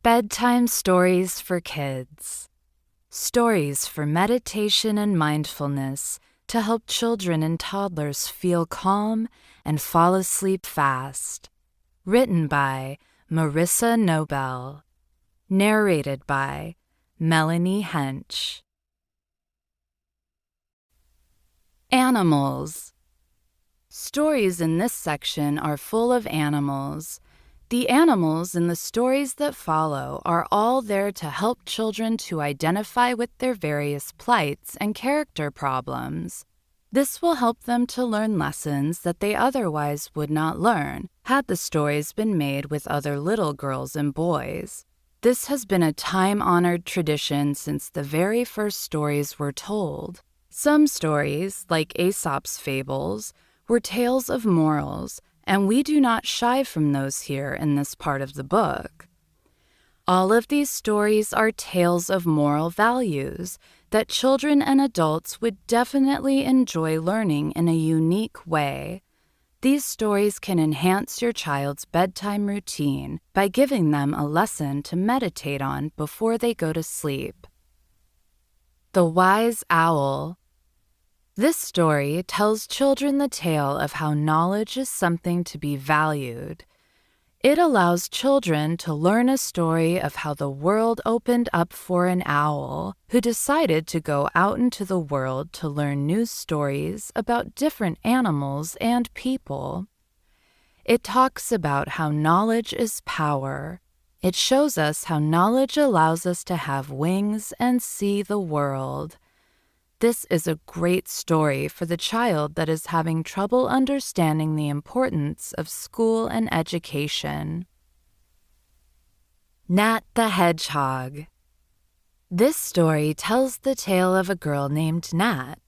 Bedtime stories for kids. Stories for meditation and mindfulness to help children and toddlers feel calm and fall asleep fast. Written by Marissa Nobel. Narrated by Melanie Hench. Animals. Stories in this section are full of animals. The animals in the stories that follow are all there to help children to identify with their various plights and character problems. This will help them to learn lessons that they otherwise would not learn had the stories been made with other little girls and boys. This has been a time-honored tradition since the very first stories were told. Some stories, like Aesop's fables, were tales of morals, and we do not shy from those here in this part of the book. All of these stories are tales of moral values that children and adults would definitely enjoy learning in a unique way. These stories can enhance your child's bedtime routine by giving them a lesson to meditate on before they go to sleep. The Wise Owl. This story tells children the tale of how knowledge is something to be valued. It allows children to learn a story of how the world opened up for an owl who decided to go out into the world to learn new stories about different animals and people. It talks about how knowledge is power. It shows us how knowledge allows us to have wings and see the world. This is a great story for the child that is having trouble understanding the importance of school and education. Nat the Hedgehog. This story tells the tale of a girl named Nat.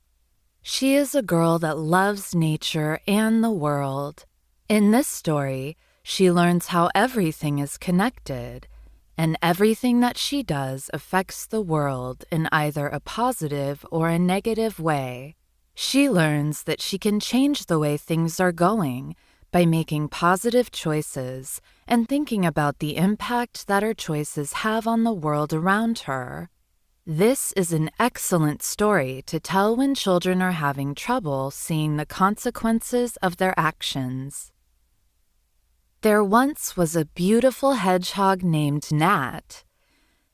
She is a girl that loves nature and the world. In this story, she learns how everything is connected, and everything that she does affects the world in either a positive or a negative way. She learns that she can change the way things are going by making positive choices and thinking about the impact that her choices have on the world around her. This is an excellent story to tell when children are having trouble seeing the consequences of their actions. There once was a beautiful hedgehog named Nat.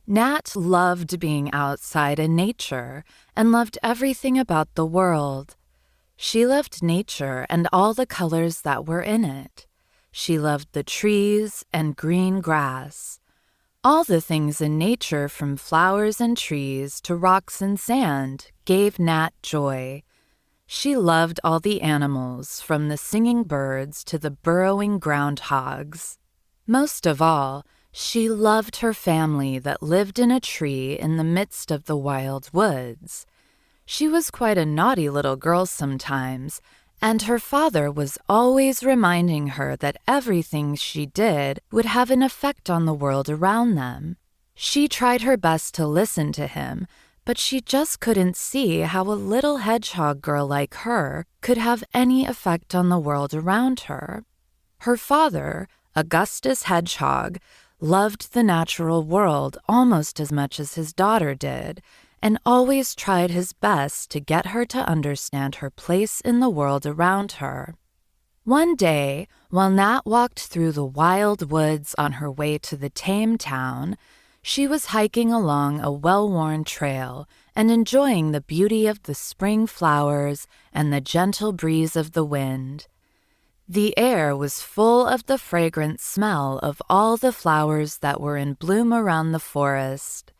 Nat loved being outside in nature and loved everything about the world. She loved nature and all the colors that were in it. She loved the trees and green grass. All the things in nature, from flowers and trees to rocks and sand, gave Nat joy. She loved all the animals, from the singing birds to the burrowing groundhogs. Most of all, she loved her family that lived in a tree in the midst of the wild woods. She was quite a naughty little girl sometimes, and her father was always reminding her that everything she did would have an effect on the world around them. She tried her best to listen to him, but she just couldn't see how a little hedgehog girl like her could have any effect on the world around her. Her father, Augustus Hedgehog, loved the natural world almost as much as his daughter did, and always tried his best to get her to understand her place in the world around her. One day, while Nat walked through the wild woods on her way to the tame town, she was hiking along a well-worn trail and enjoying the beauty of the spring flowers and the gentle breeze of the wind. The air was full of the fragrant smell of all the flowers that were in bloom around the forest.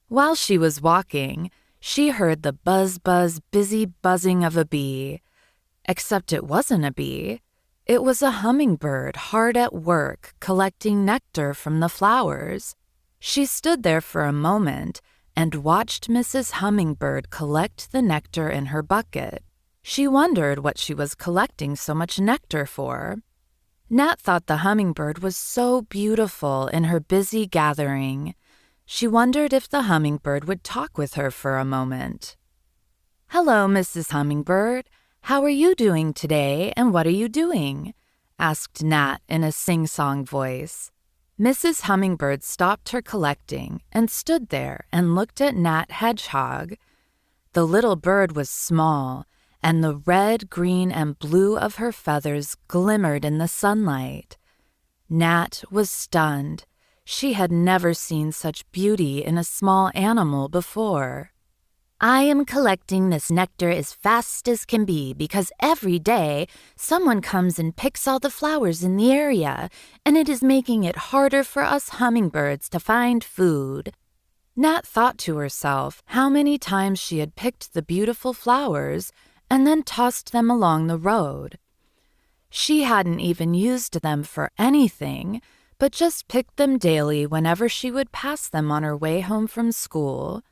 While she was walking, she heard the buzz-buzz, busy buzzing of a bee. Except it wasn't a bee. It was a hummingbird hard at work collecting nectar from the flowers. She stood there for a moment and watched Mrs. Hummingbird collect the nectar in her bucket. She wondered what she was collecting so much nectar for. Nat thought the hummingbird was so beautiful in her busy gathering. She wondered if the hummingbird would talk with her for a moment. "Hello, Mrs. Hummingbird. How are you doing today, and what are you doing?" asked Nat in a sing-song voice. Mrs. Hummingbird stopped her collecting and stood there and looked at Nat Hedgehog. The little bird was small, and the red, green, and blue of her feathers glimmered in the sunlight. Nat was stunned. She had never seen such beauty in a small animal before. "I am collecting this nectar as fast as can be because every day someone comes and picks all the flowers in the area, and it is making it harder for us hummingbirds to find food." Nat thought to herself how many times she had picked the beautiful flowers and then tossed them along the road. She hadn't even used them for anything, but just picked them daily whenever she would pass them on her way home from school.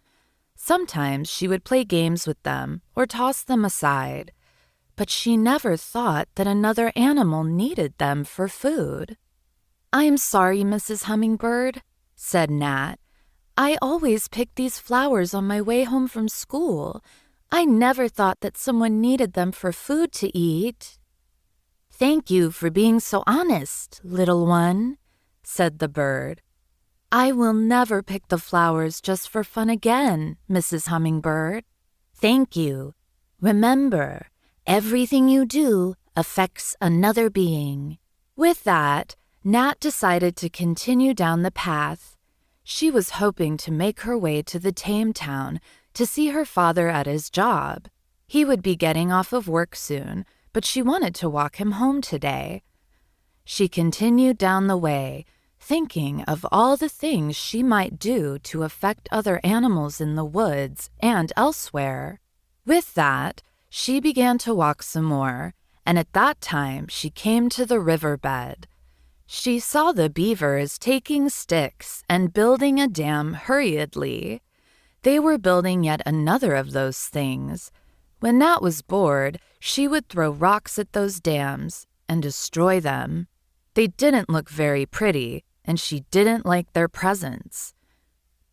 Sometimes she would play games with them or toss them aside, but she never thought that another animal needed them for food. "I'm sorry, Mrs. Hummingbird," said Nat. "I always pick these flowers on my way home from school. I never thought that someone needed them for food to eat." "Thank you for being so honest, little one," said the bird. "I will never pick the flowers just for fun again, Mrs. Hummingbird. Thank you. Remember, everything you do affects another being." With that, Nat decided to continue down the path. She was hoping to make her way to the tame town to see her father at his job. He would be getting off of work soon, but she wanted to walk him home today. She continued down the way, thinking of all the things she might do to affect other animals in the woods and elsewhere. With that, she began to walk some more, and at that time she came to the riverbed. She saw the beavers taking sticks and building a dam hurriedly. They were building yet another of those things. When Nat was bored, she would throw rocks at those dams and destroy them. They didn't look very pretty, and she didn't like their presence.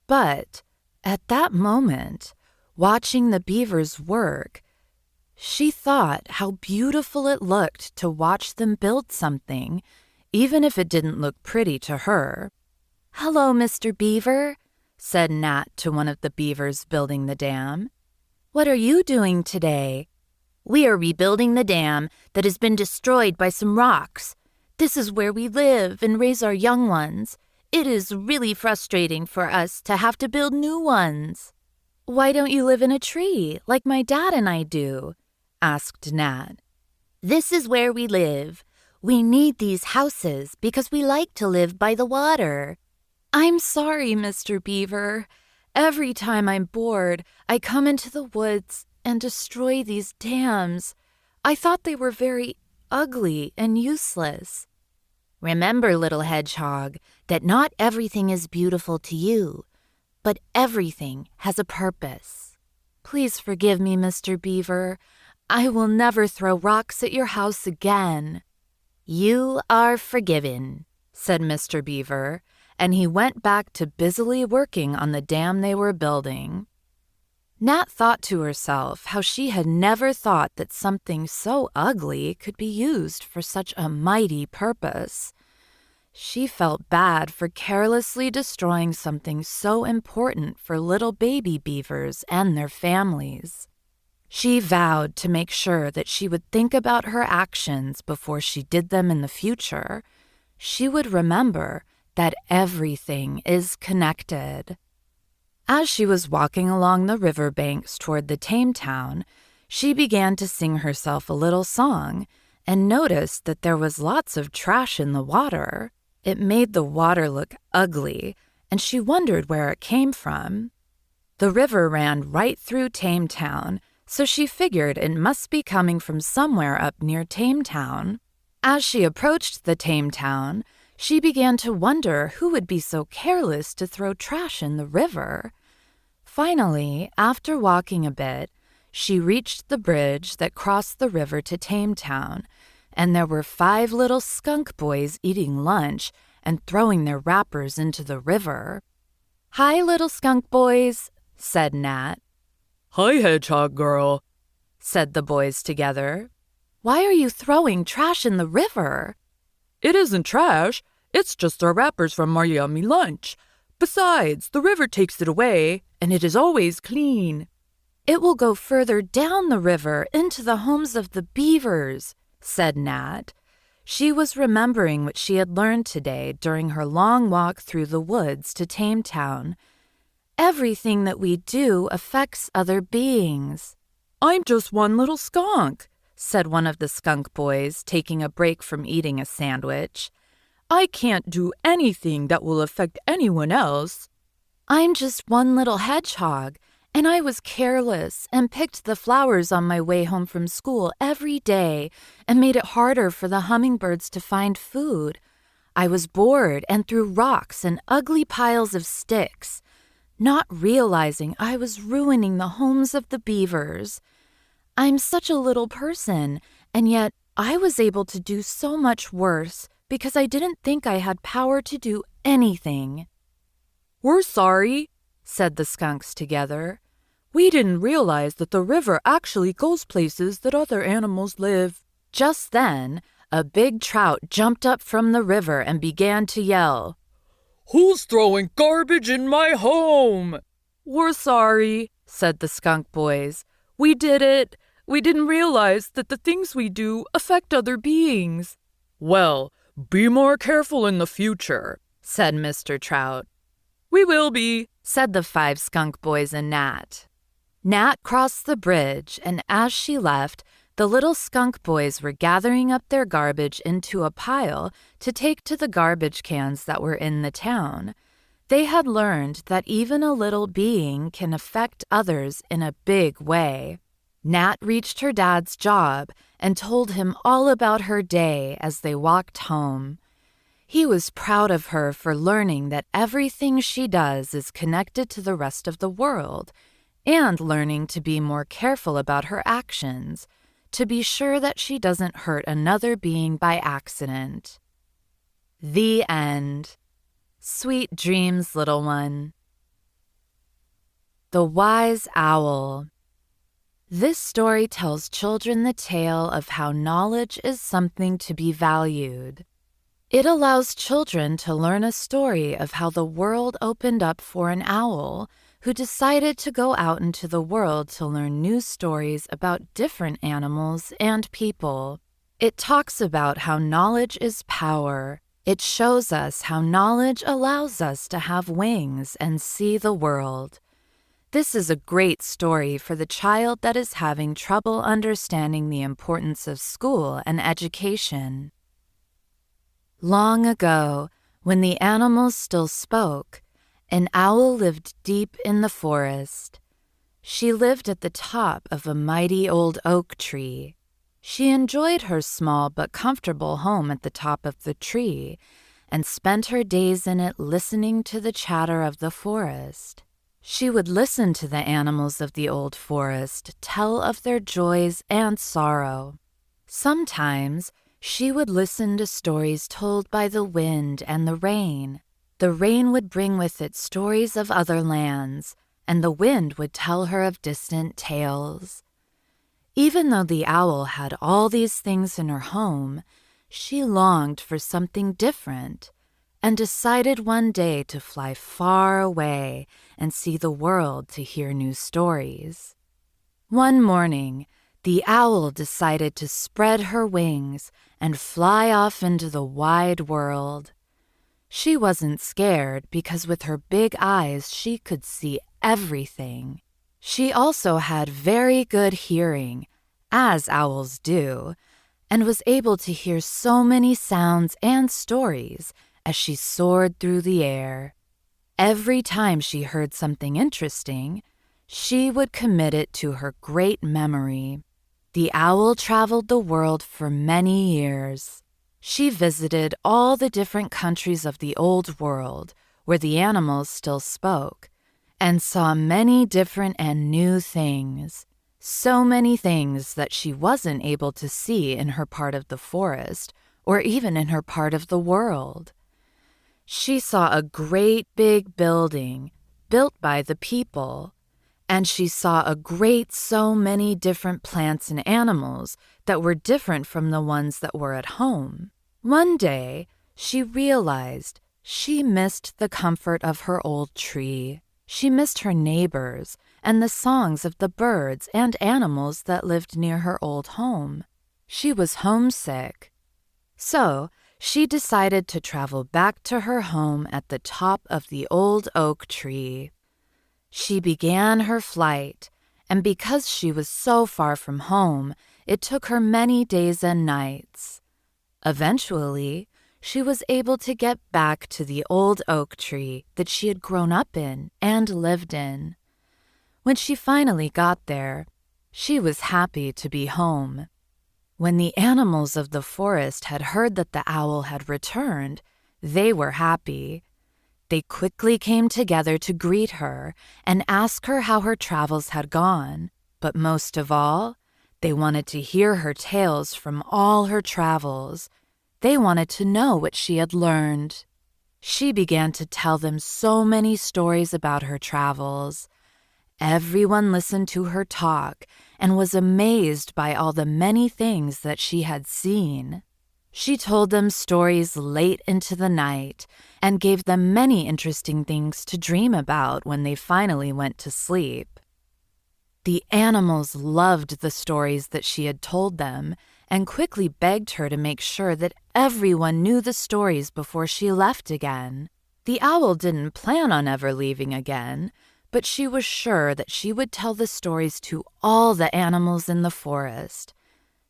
But at that moment, watching the beavers work, she thought how beautiful it looked to watch them build something, even if it didn't look pretty to her. "Hello, Mr. Beaver," said Nat to one of the beavers building the dam. "What are you doing today?" "We are rebuilding the dam that has been destroyed by some rocks. This is where we live and raise our young ones. It is really frustrating for us to have to build new ones." "Why don't you live in a tree like my dad and I do?" asked Nat. "This is where we live. We need these houses because we like to live by the water." "I'm sorry, Mr. Beaver. Every time I'm bored, I come into the woods and destroy these dams. I thought they were very ugly and useless." "Remember, little hedgehog, that not everything is beautiful to you, but everything has a purpose." "Please forgive me, Mr. Beaver. I will never throw rocks at your house again." "You are forgiven," said Mr. Beaver, and he went back to busily working on the dam they were building. Nat thought to herself how she had never thought that something so ugly could be used for such a mighty purpose. She felt bad for carelessly destroying something so important for little baby beavers and their families. She vowed to make sure that she would think about her actions before she did them in the future. She would remember that everything is connected. As she was walking along the riverbanks toward the tame town, she began to sing herself a little song and noticed that there was lots of trash in the water. It made the water look ugly, and she wondered where it came from. The river ran right through Tame Town, so she figured it must be coming from somewhere up near Tame Town. As she approached the Tame Town, she began to wonder who would be so careless to throw trash in the river. Finally, after walking a bit, she reached the bridge that crossed the river to Tame Town, and there were 5 little skunk boys eating lunch and throwing their wrappers into the river. "Hi, little skunk boys," said Nat. "Hi, hedgehog girl," said the boys together. "Why are you throwing trash in the river?" "It isn't trash. It's just our wrappers from our yummy lunch. Besides, the river takes it away, and it is always clean." "It will go further down the river into the homes of the beavers," said Nat. She was remembering what she had learned today during her long walk through the woods to Tametown. "Everything that we do affects other beings." "I'm just one little skunk," said one of the skunk boys, taking a break from eating a sandwich. "I can't do anything that will affect anyone else." "I'm just one little hedgehog, and I was careless and picked the flowers on my way home from school every day and made it harder for the hummingbirds to find food. I was bored and threw rocks and ugly piles of sticks, not realizing I was ruining the homes of the beavers. I'm such a little person, and yet I was able to do so much worse because I didn't think I had power to do anything." "We're sorry," said the skunks together. "We didn't realize that the river actually goes places that other animals live." Just then, a big trout jumped up from the river and began to yell, "Who's throwing garbage in my home?" "We're sorry," said the skunk boys. "We did it. We didn't realize that the things we do affect other beings." "Well, be more careful in the future," said Mr. Trout. "We will be," said the 5 skunk boys and Nat. Nat crossed the bridge, and as she left, the little skunk boys were gathering up their garbage into a pile to take to the garbage cans that were in the town. They had learned that even a little being can affect others in a big way. Nat reached her dad's job and told him all about her day as they walked home. He was proud of her for learning that everything she does is connected to the rest of the world, and learning to be more careful about her actions, to be sure that she doesn't hurt another being by accident. The end. Sweet dreams, little one. The Wise Owl. This story tells children the tale of how knowledge is something to be valued. It allows children to learn a story of how the world opened up for an owl who decided to go out into the world to learn new stories about different animals and people. It talks about how knowledge is power. It shows us how knowledge allows us to have wings and see the world. This is a great story for the child that is having trouble understanding the importance of school and education. Long ago, when the animals still spoke, an owl lived deep in the forest. She lived at the top of a mighty old oak tree. She enjoyed her small but comfortable home at the top of the tree and spent her days in it listening to the chatter of the forest. She would listen to the animals of the old forest tell of their joys and sorrow. Sometimes she would listen to stories told by the wind and the rain. The rain would bring with it stories of other lands, and the wind would tell her of distant tales. Even though the owl had all these things in her home, she longed for something different, and decided one day to fly far away and see the world to hear new stories. One morning, the owl decided to spread her wings and fly off into the wide world. She wasn't scared because with her big eyes she could see everything. She also had very good hearing, as owls do, and was able to hear so many sounds and stories as she soared through the air. Every time she heard something interesting, she would commit it to her great memory. The owl traveled the world for many years. She visited all the different countries of the old world where the animals still spoke, and saw many different and new things. So many things that she wasn't able to see in her part of the forest or even in her part of the world. She saw a great big building built by the people, and she saw a great so many different plants and animals that were different from the ones that were at home. One day, she realized she missed the comfort of her old tree. She missed her neighbors and the songs of the birds and animals that lived near her old home. She was homesick. So she decided to travel back to her home at the top of the old oak tree. She began her flight, and because she was so far from home, it took her many days and nights. Eventually, she was able to get back to the old oak tree that she had grown up in and lived in. When she finally got there, she was happy to be home. When the animals of the forest had heard that the owl had returned, they were happy. They quickly came together to greet her and ask her how her travels had gone. But most of all, they wanted to hear her tales from all her travels. They wanted to know what she had learned. She began to tell them so many stories about her travels. Everyone listened to her talk and was amazed by all the many things that she had seen. She told them stories late into the night and gave them many interesting things to dream about when they finally went to sleep. The animals loved the stories that she had told them and quickly begged her to make sure that everyone knew the stories before she left again. The owl didn't plan on ever leaving again, but she was sure that she would tell the stories to all the animals in the forest.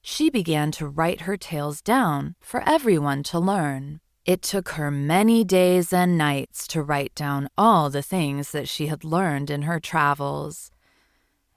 She began to write her tales down for everyone to learn. It took her many days and nights to write down all the things that she had learned in her travels.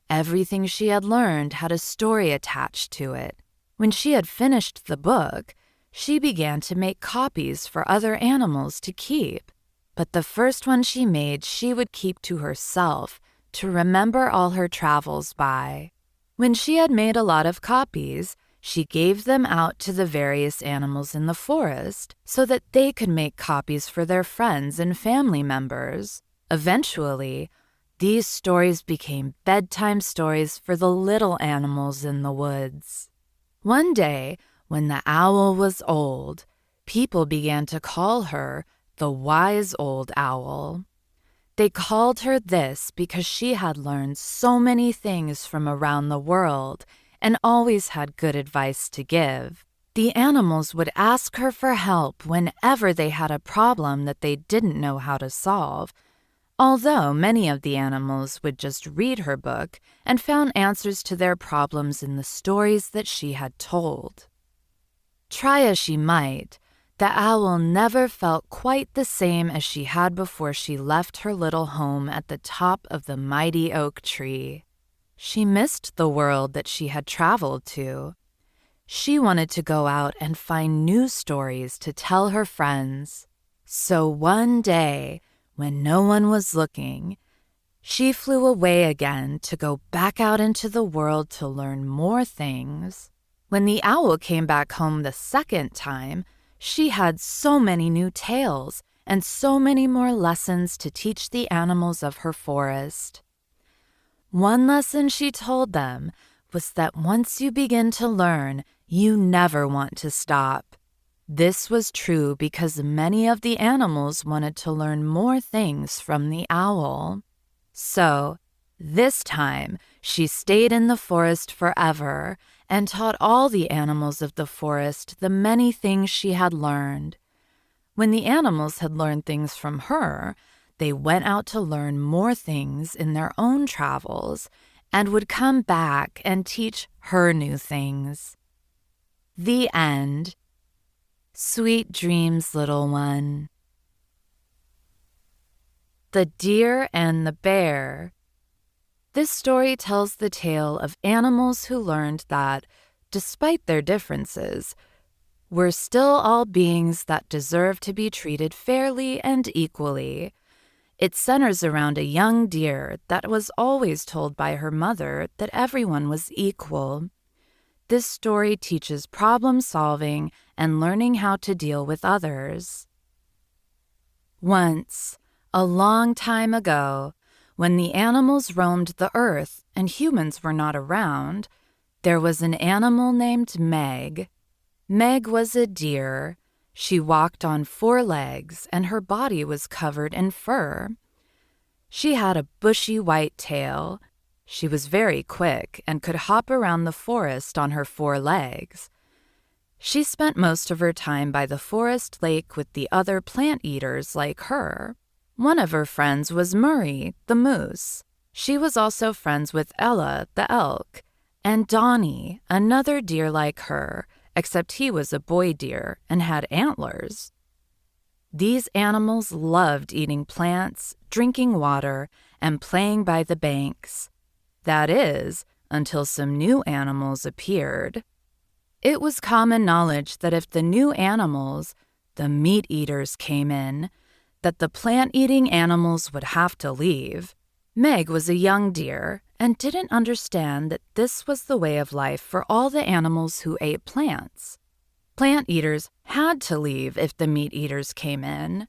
Everything she had learned had a story attached to it. When she had finished the book, she began to make copies for other animals to keep. But the first one she made she would keep to herself to remember all her travels by. When she had made a lot of copies, she gave them out to the various animals in the forest so that they could make copies for their friends and family members. Eventually, these stories became bedtime stories for the little animals in the woods. One day, when the owl was old, people began to call her the wise old owl. They called her this because she had learned so many things from around the world and always had good advice to give. The animals would ask her for help whenever they had a problem that they didn't know how to solve, although many of the animals would just read her book and found answers to their problems in the stories that she had told. Try as she might, the owl never felt quite the same as she had before she left her little home at the top of the mighty oak tree. She missed the world that she had traveled to. She wanted to go out and find new stories to tell her friends. So one day, when no one was looking, she flew away again to go back out into the world to learn more things. When the owl came back home the second time, she had so many new tales and so many more lessons to teach the animals of her forest. One lesson she told them was that once you begin to learn, you never want to stop. This was true because many of the animals wanted to learn more things from the owl. So, this time, she stayed in the forest forever and taught all the animals of the forest the many things she had learned. When the animals had learned things from her, they went out to learn more things in their own travels and would come back and teach her new things. The end. Sweet dreams, little one. The Deer and the Bear. This story tells the tale of animals who learned that, despite their differences, we're still all beings that deserve to be treated fairly and equally. It centers around a young deer that was always told by her mother that everyone was equal. This story teaches problem solving and learning how to deal with others. Once, a long time ago, when the animals roamed the earth and humans were not around, there was an animal named Meg. Meg was a deer. She walked on 4 legs, and her body was covered in fur. She had a bushy white tail. She was very quick and could hop around the forest on her 4 legs. She spent most of her time by the forest lake with the other plant eaters like her. One of her friends was Murray, the moose. She was also friends with Ella, the elk, and Donnie, another deer like her, except he was a boy deer and had antlers. These animals loved eating plants, drinking water, and playing by the banks. That is, until some new animals appeared. It was common knowledge that if the new animals, the meat eaters, came in, that the plant-eating animals would have to leave. Meg was a young deer and didn't understand that this was the way of life for all the animals who ate plants. Plant eaters had to leave if the meat eaters came in.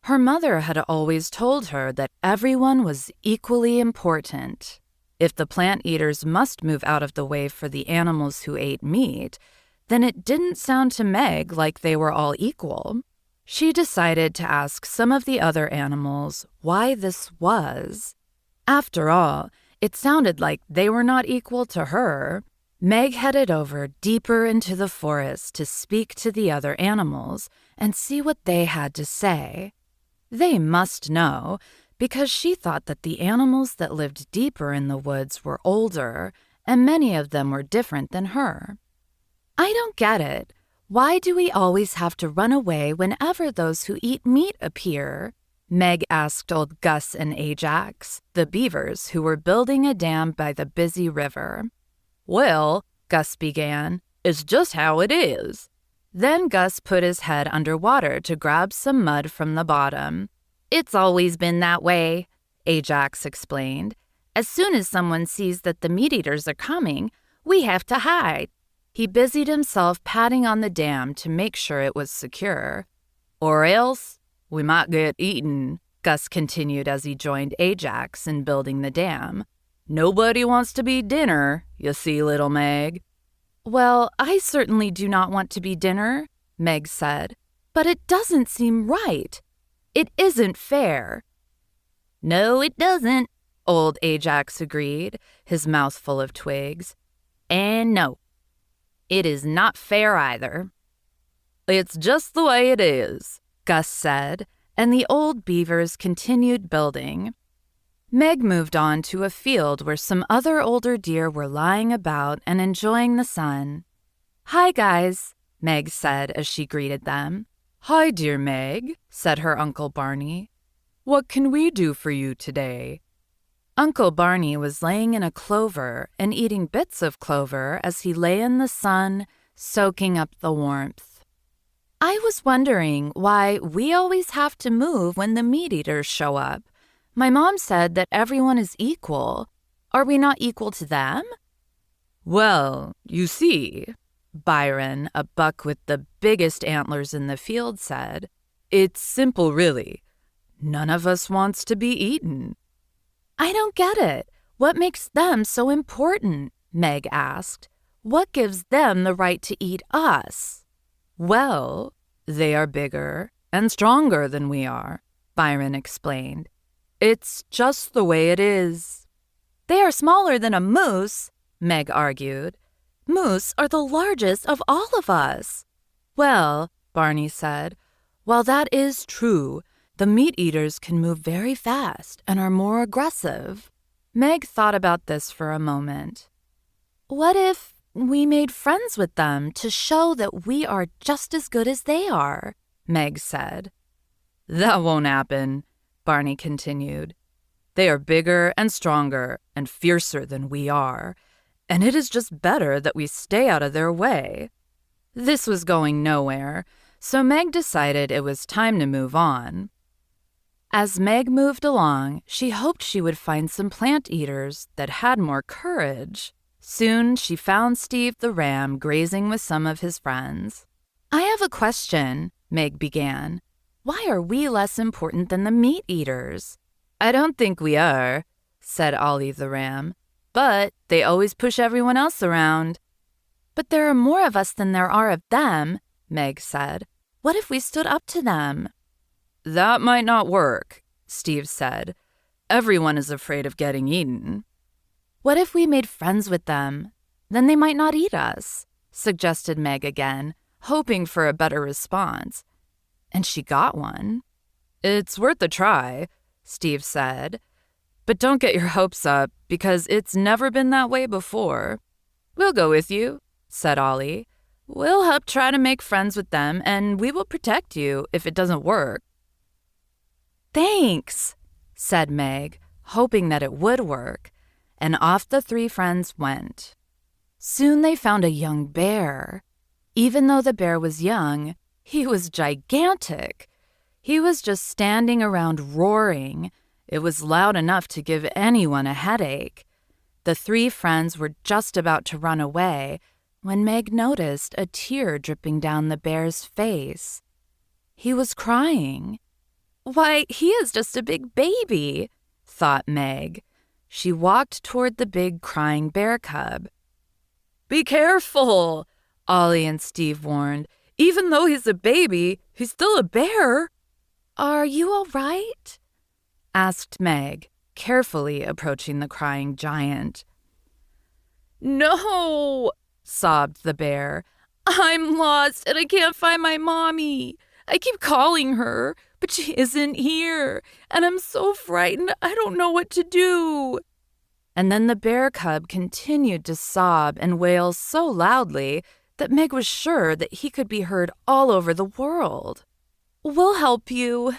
Her mother had always told her that everyone was equally important. If the plant eaters must move out of the way for the animals who ate meat, then it didn't sound to Meg like they were all equal. She decided to ask some of the other animals why this was. After all, it sounded like they were not equal to her. Meg headed over deeper into the forest to speak to the other animals and see what they had to say. They must know, because she thought that the animals that lived deeper in the woods were older, and many of them were different than her. "I don't get it. Why do we always have to run away whenever those who eat meat appear?" Meg asked old Gus and Ajax, the beavers who were building a dam by the busy river. "Well," Gus began, "it's just how it is." Then Gus put his head underwater to grab some mud from the bottom. "It's always been that way," Ajax explained. "As soon as someone sees that the meat-eaters are coming, we have to hide." He busied himself patting on the dam to make sure it was secure. "Or else we might get eaten," Gus continued as he joined Ajax in building the dam. "Nobody wants to be dinner, you see, little Meg." "Well, I certainly do not want to be dinner," Meg said, "but it doesn't seem right. It isn't fair." "No, it doesn't," old Ajax agreed, his mouth full of twigs. "And no, it is not fair either." "It's just the way it is," Gus said, and the old beavers continued building. Meg moved on to a field where some other older deer were lying about and enjoying the sun. "Hi, guys," Meg said as she greeted them. "Hi, dear Meg," said her Uncle Barney. "What can we do for you today?" Uncle Barney was laying in a clover and eating bits of clover as he lay in the sun, soaking up the warmth. "I was wondering why we always have to move when the meat-eaters show up. My mom said that everyone is equal. Are we not equal to them?" "Well, you see," Byron, a buck with the biggest antlers in the field, said, "it's simple, really. None of us wants to be eaten." "I don't get it. What makes them so important?" Meg asked. "What gives them the right to eat us?" "Well, they are bigger and stronger than we are," Byron explained. "It's just the way it is." "They are smaller than a moose," Meg argued. "Moose are the largest of all of us." "Well," Barney said, "while that is true, the meat-eaters can move very fast and are more aggressive." Meg thought about this for a moment. "What if we made friends with them to show that we are just as good as they are?" Meg said. "That won't happen," Barney continued. "They are bigger and stronger and fiercer than we are, and it is just better that we stay out of their way." This was going nowhere, so Meg decided it was time to move on. As Meg moved along, she hoped she would find some plant eaters that had more courage. Soon she found Steve the ram grazing with some of his friends. "I have a question," Meg began. "Why are we less important than the meat eaters?" "I don't think we are," said Ollie the ram, "but they always push everyone else around." "But there are more of us than there are of them," Meg said. What if we stood up to them? That might not work, Steve said. Everyone is afraid of getting eaten. What if we made friends with them? Then they might not eat us, suggested Meg again, hoping for a better response. And she got one. It's worth a try, Steve said. But don't get your hopes up, because it's never been that way before. We'll go with you, said Ollie. We'll help try to make friends with them, and we will protect you if it doesn't work. Thanks, said Meg, hoping that it would work, and off the three friends went. Soon they found a young bear. Even though the bear was young, he was gigantic. He was just standing around roaring. It was loud enough to give anyone a headache. The three friends were just about to run away when Meg noticed a tear dripping down the bear's face. He was crying. Why, he is just a big baby, thought Meg. She walked toward the big crying bear cub. Be careful, Ollie and Steve warned. Even though he's a baby, he's still a bear. Are you all right? Asked Meg, carefully approaching the crying giant. No, sobbed the bear. I'm lost and I can't find my mommy. I keep calling her, but she isn't here, and I'm so frightened I don't know what to do. And then the bear cub continued to sob and wail so loudly that Meg was sure that he could be heard all over the world. We'll help you,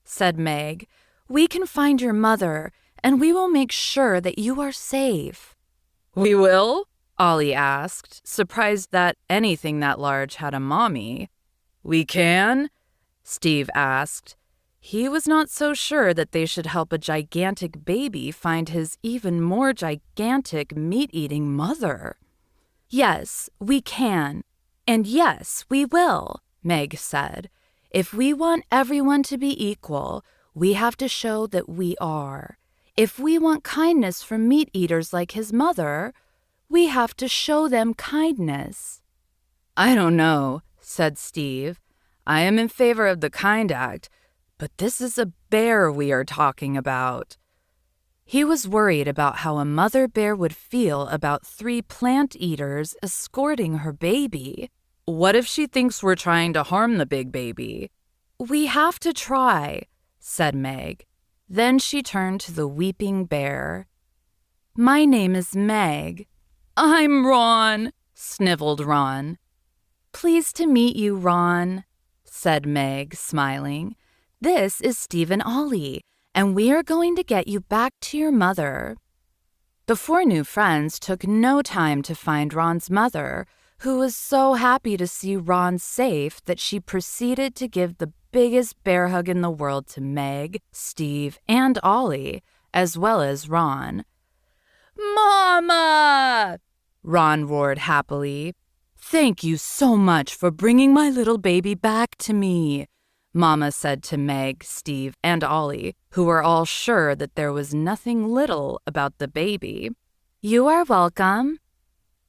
said Meg. We can find your mother, and we will make sure that you are safe. We will? Ollie asked, surprised that anything that large had a mommy. We can? Steve asked. He was not so sure that they should help a gigantic baby find his even more gigantic meat-eating mother. Yes, we can. And yes, we will, Meg said. If we want everyone to be equal, we have to show that we are. If we want kindness from meat-eaters like his mother, we have to show them kindness. I don't know, said Steve. I am in favor of the Kind Act, but this is a bear we are talking about. He was worried about how a mother bear would feel about three plant eaters escorting her baby. What if she thinks we're trying to harm the big baby? We have to try, said Meg. Then she turned to the weeping bear. My name is Meg. I'm Ron, sniveled Ron. Pleased to meet you, Ron, said Meg, smiling. This is Steve and Ollie, and we are going to get you back to your mother. The four new friends took no time to find Ron's mother, who was so happy to see Ron safe that she proceeded to give the biggest bear hug in the world to Meg, Steve, and Ollie, as well as Ron. Mama! Ron roared happily. Thank you so much for bringing my little baby back to me, Mama said to Meg, Steve, and Ollie, who were all sure that there was nothing little about the baby. You are welcome.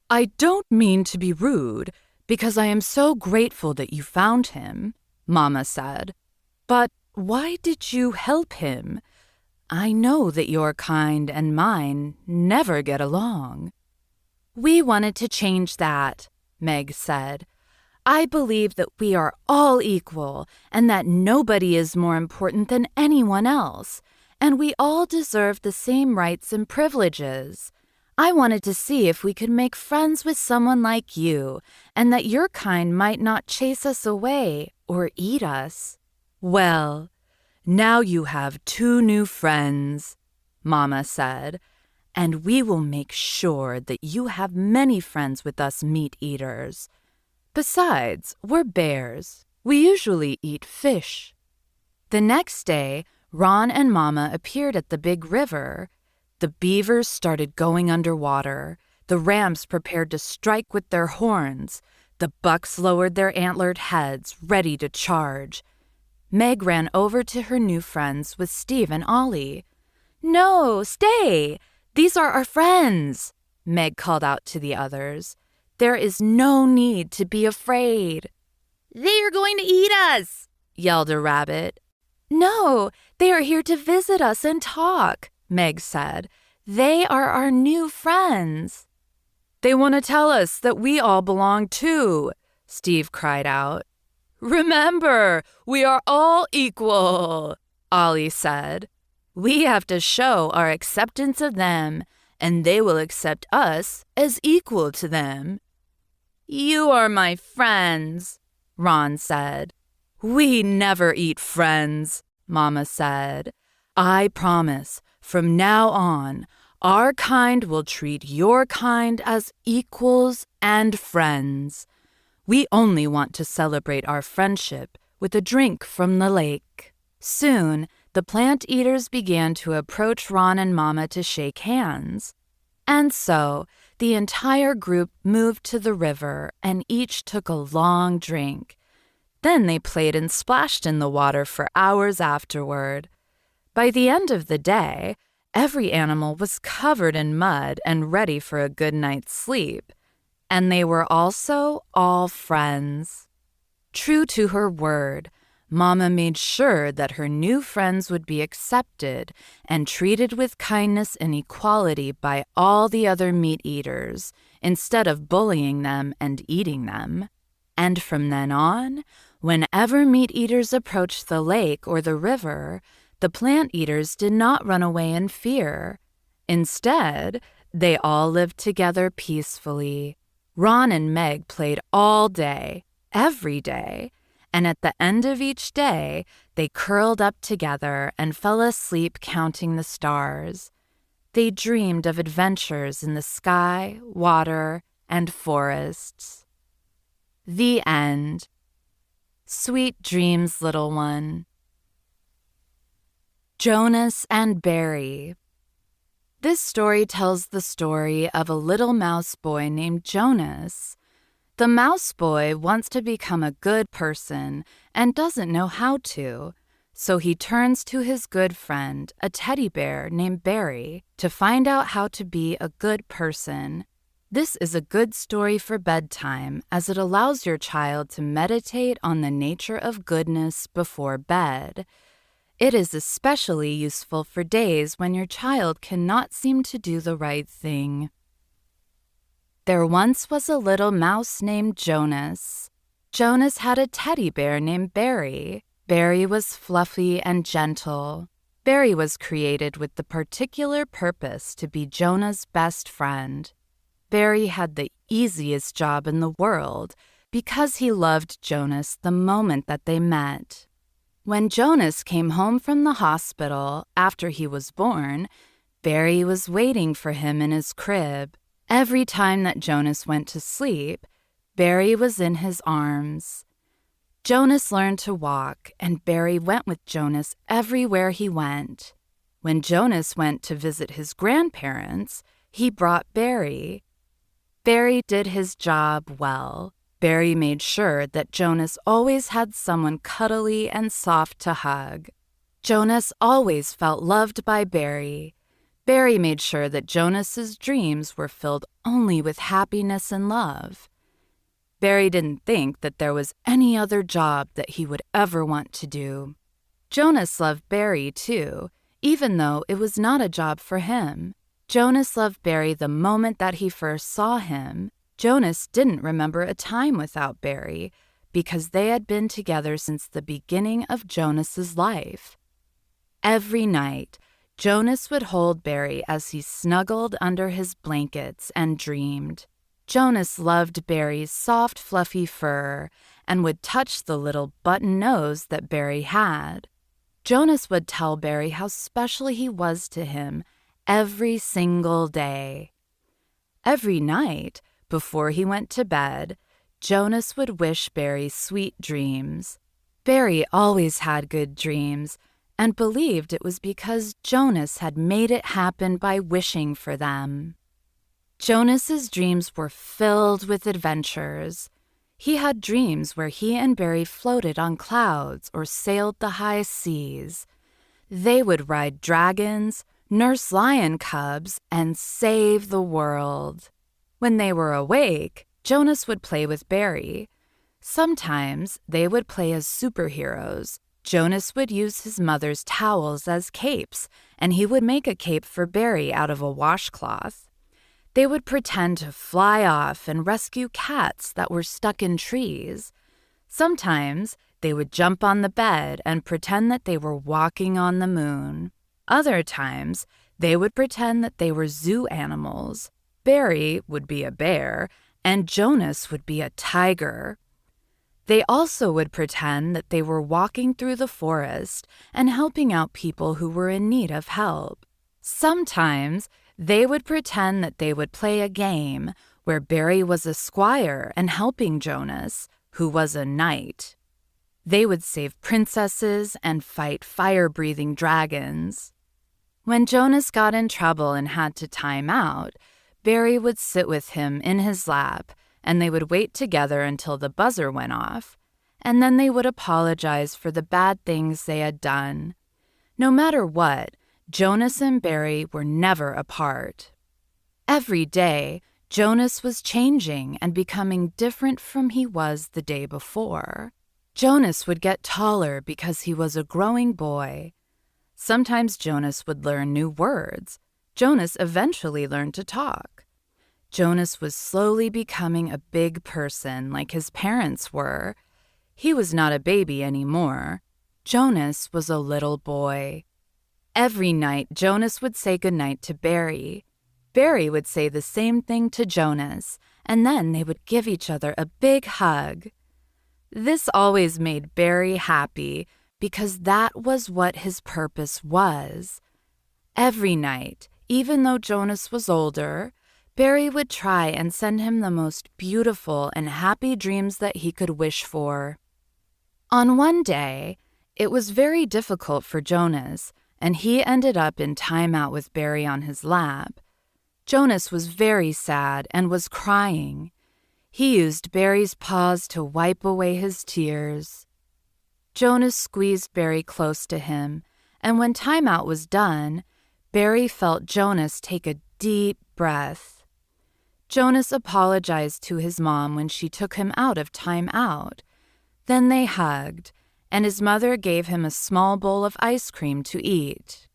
I don't mean to be rude, because I am so grateful that you found him, Mama said. But why did you help him? I know that your kind and mine never get along. We wanted to change that, Meg said. I believe that we are all equal and that nobody is more important than anyone else, and we all deserve the same rights and privileges. I wanted to see if we could make friends with someone like you, and that your kind might not chase us away or eat us. Well, now you have 2 new friends, Mama said, and we will make sure that you have many friends with us meat-eaters. Besides, we're bears. We usually eat fish. The next day, Ron and Mama appeared at the big river. The beavers started going underwater. The rams prepared to strike with their horns. The bucks lowered their antlered heads, ready to charge. Meg ran over to her new friends with Steve and Ollie. No, stay! These are our friends, Meg called out to the others. There is no need to be afraid. They are going to eat us, yelled a rabbit. No, they are here to visit us and talk, Meg said. They are our new friends. They want to tell us that we all belong too, Steve cried out. Remember, we are all equal, Ollie said. We have to show our acceptance of them, and they will accept us as equal to them. You are my friends, Ron said. We never eat friends, Mama said. I promise, from now on, our kind will treat your kind as equals and friends. We only want to celebrate our friendship with a drink from the lake. Soon, the plant eaters began to approach Ron and Mama to shake hands. And so, the entire group moved to the river and each took a long drink. Then they played and splashed in the water for hours afterward. By the end of the day, every animal was covered in mud and ready for a good night's sleep. And they were also all friends. True to her word, Mama made sure that her new friends would be accepted and treated with kindness and equality by all the other meat eaters, instead of bullying them and eating them. And from then on, whenever meat eaters approached the lake or the river, the plant eaters did not run away in fear. Instead, they all lived together peacefully. Ron and Meg played all day, every day, and at the end of each day, they curled up together and fell asleep counting the stars. They dreamed of adventures in the sky, water, and forests. The end. Sweet dreams, little one. Jonas and Barry. This story tells the story of a little mouse boy named Jonas. The mouse boy wants to become a good person and doesn't know how to, so he turns to his good friend, a teddy bear named Barry, to find out how to be a good person. This is a good story for bedtime as it allows your child to meditate on the nature of goodness before bed. It is especially useful for days when your child cannot seem to do the right thing. There once was a little mouse named Jonas. Jonas had a teddy bear named Barry. Barry was fluffy and gentle. Barry was created with the particular purpose to be Jonah's best friend. Barry had the easiest job in the world because he loved Jonas the moment that they met. When Jonas came home from the hospital after he was born, Barry was waiting for him in his crib. Every time that Jonas went to sleep, Barry was in his arms. Jonas learned to walk, and Barry went with Jonas everywhere he went. When Jonas went to visit his grandparents, he brought Barry. Barry did his job well. Barry made sure that Jonas always had someone cuddly and soft to hug. Jonas always felt loved by Barry. Barry made sure that Jonas's dreams were filled only with happiness and love. Barry didn't think that there was any other job that he would ever want to do. Jonas loved Barry, too, even though it was not a job for him. Jonas loved Barry the moment that he first saw him. Jonas didn't remember a time without Barry because they had been together since the beginning of Jonas's life. Every night, Jonas would hold Barry as he snuggled under his blankets and dreamed. Jonas loved Barry's soft, fluffy fur and would touch the little button nose that Barry had. Jonas would tell Barry how special he was to him every single day. Every night, before he went to bed, Jonas would wish Barry sweet dreams. Barry always had good dreams and believed it was because Jonas had made it happen by wishing for them. Jonas's dreams were filled with adventures. He had dreams where he and Barry floated on clouds or sailed the high seas. They would ride dragons, nurse lion cubs, and save the world. When they were awake, Jonas would play with Barry. Sometimes they would play as superheroes. Jonas would use his mother's towels as capes, and he would make a cape for Barry out of a washcloth. They would pretend to fly off and rescue cats that were stuck in trees. Sometimes they would jump on the bed and pretend that they were walking on the moon. Other times, they would pretend that they were zoo animals. Barry would be a bear, and Jonas would be a tiger. They also would pretend that they were walking through the forest and helping out people who were in need of help. Sometimes they would pretend that they would play a game where Barry was a squire and helping Jonas, who was a knight. They would save princesses and fight fire-breathing dragons. When Jonas got in trouble and had to time out, Barry would sit with him in his lap, and they would wait together until the buzzer went off, and then they would apologize for the bad things they had done. No matter what, Jonas and Barry were never apart. Every day, Jonas was changing and becoming different from he was the day before. Jonas would get taller because he was a growing boy. Sometimes Jonas would learn new words. Jonas eventually learned to talk. Jonas was slowly becoming a big person like his parents were. He was not a baby anymore. Jonas was a little boy. Every night, Jonas would say goodnight to Barry. Barry would say the same thing to Jonas, and then they would give each other a big hug. This always made Barry happy because that was what his purpose was. Every night, even though Jonas was older, Barry would try and send him the most beautiful and happy dreams that he could wish for. On one day, it was very difficult for Jonas, and he ended up in timeout with Barry on his lap. Jonas was very sad and was crying. He used Barry's paws to wipe away his tears. Jonas squeezed Barry close to him, and when timeout was done, Barry felt Jonas take a deep breath. Jonas apologized to his mom when she took him out of timeout. Then they hugged, and his mother gave him a small bowl of ice cream to eat.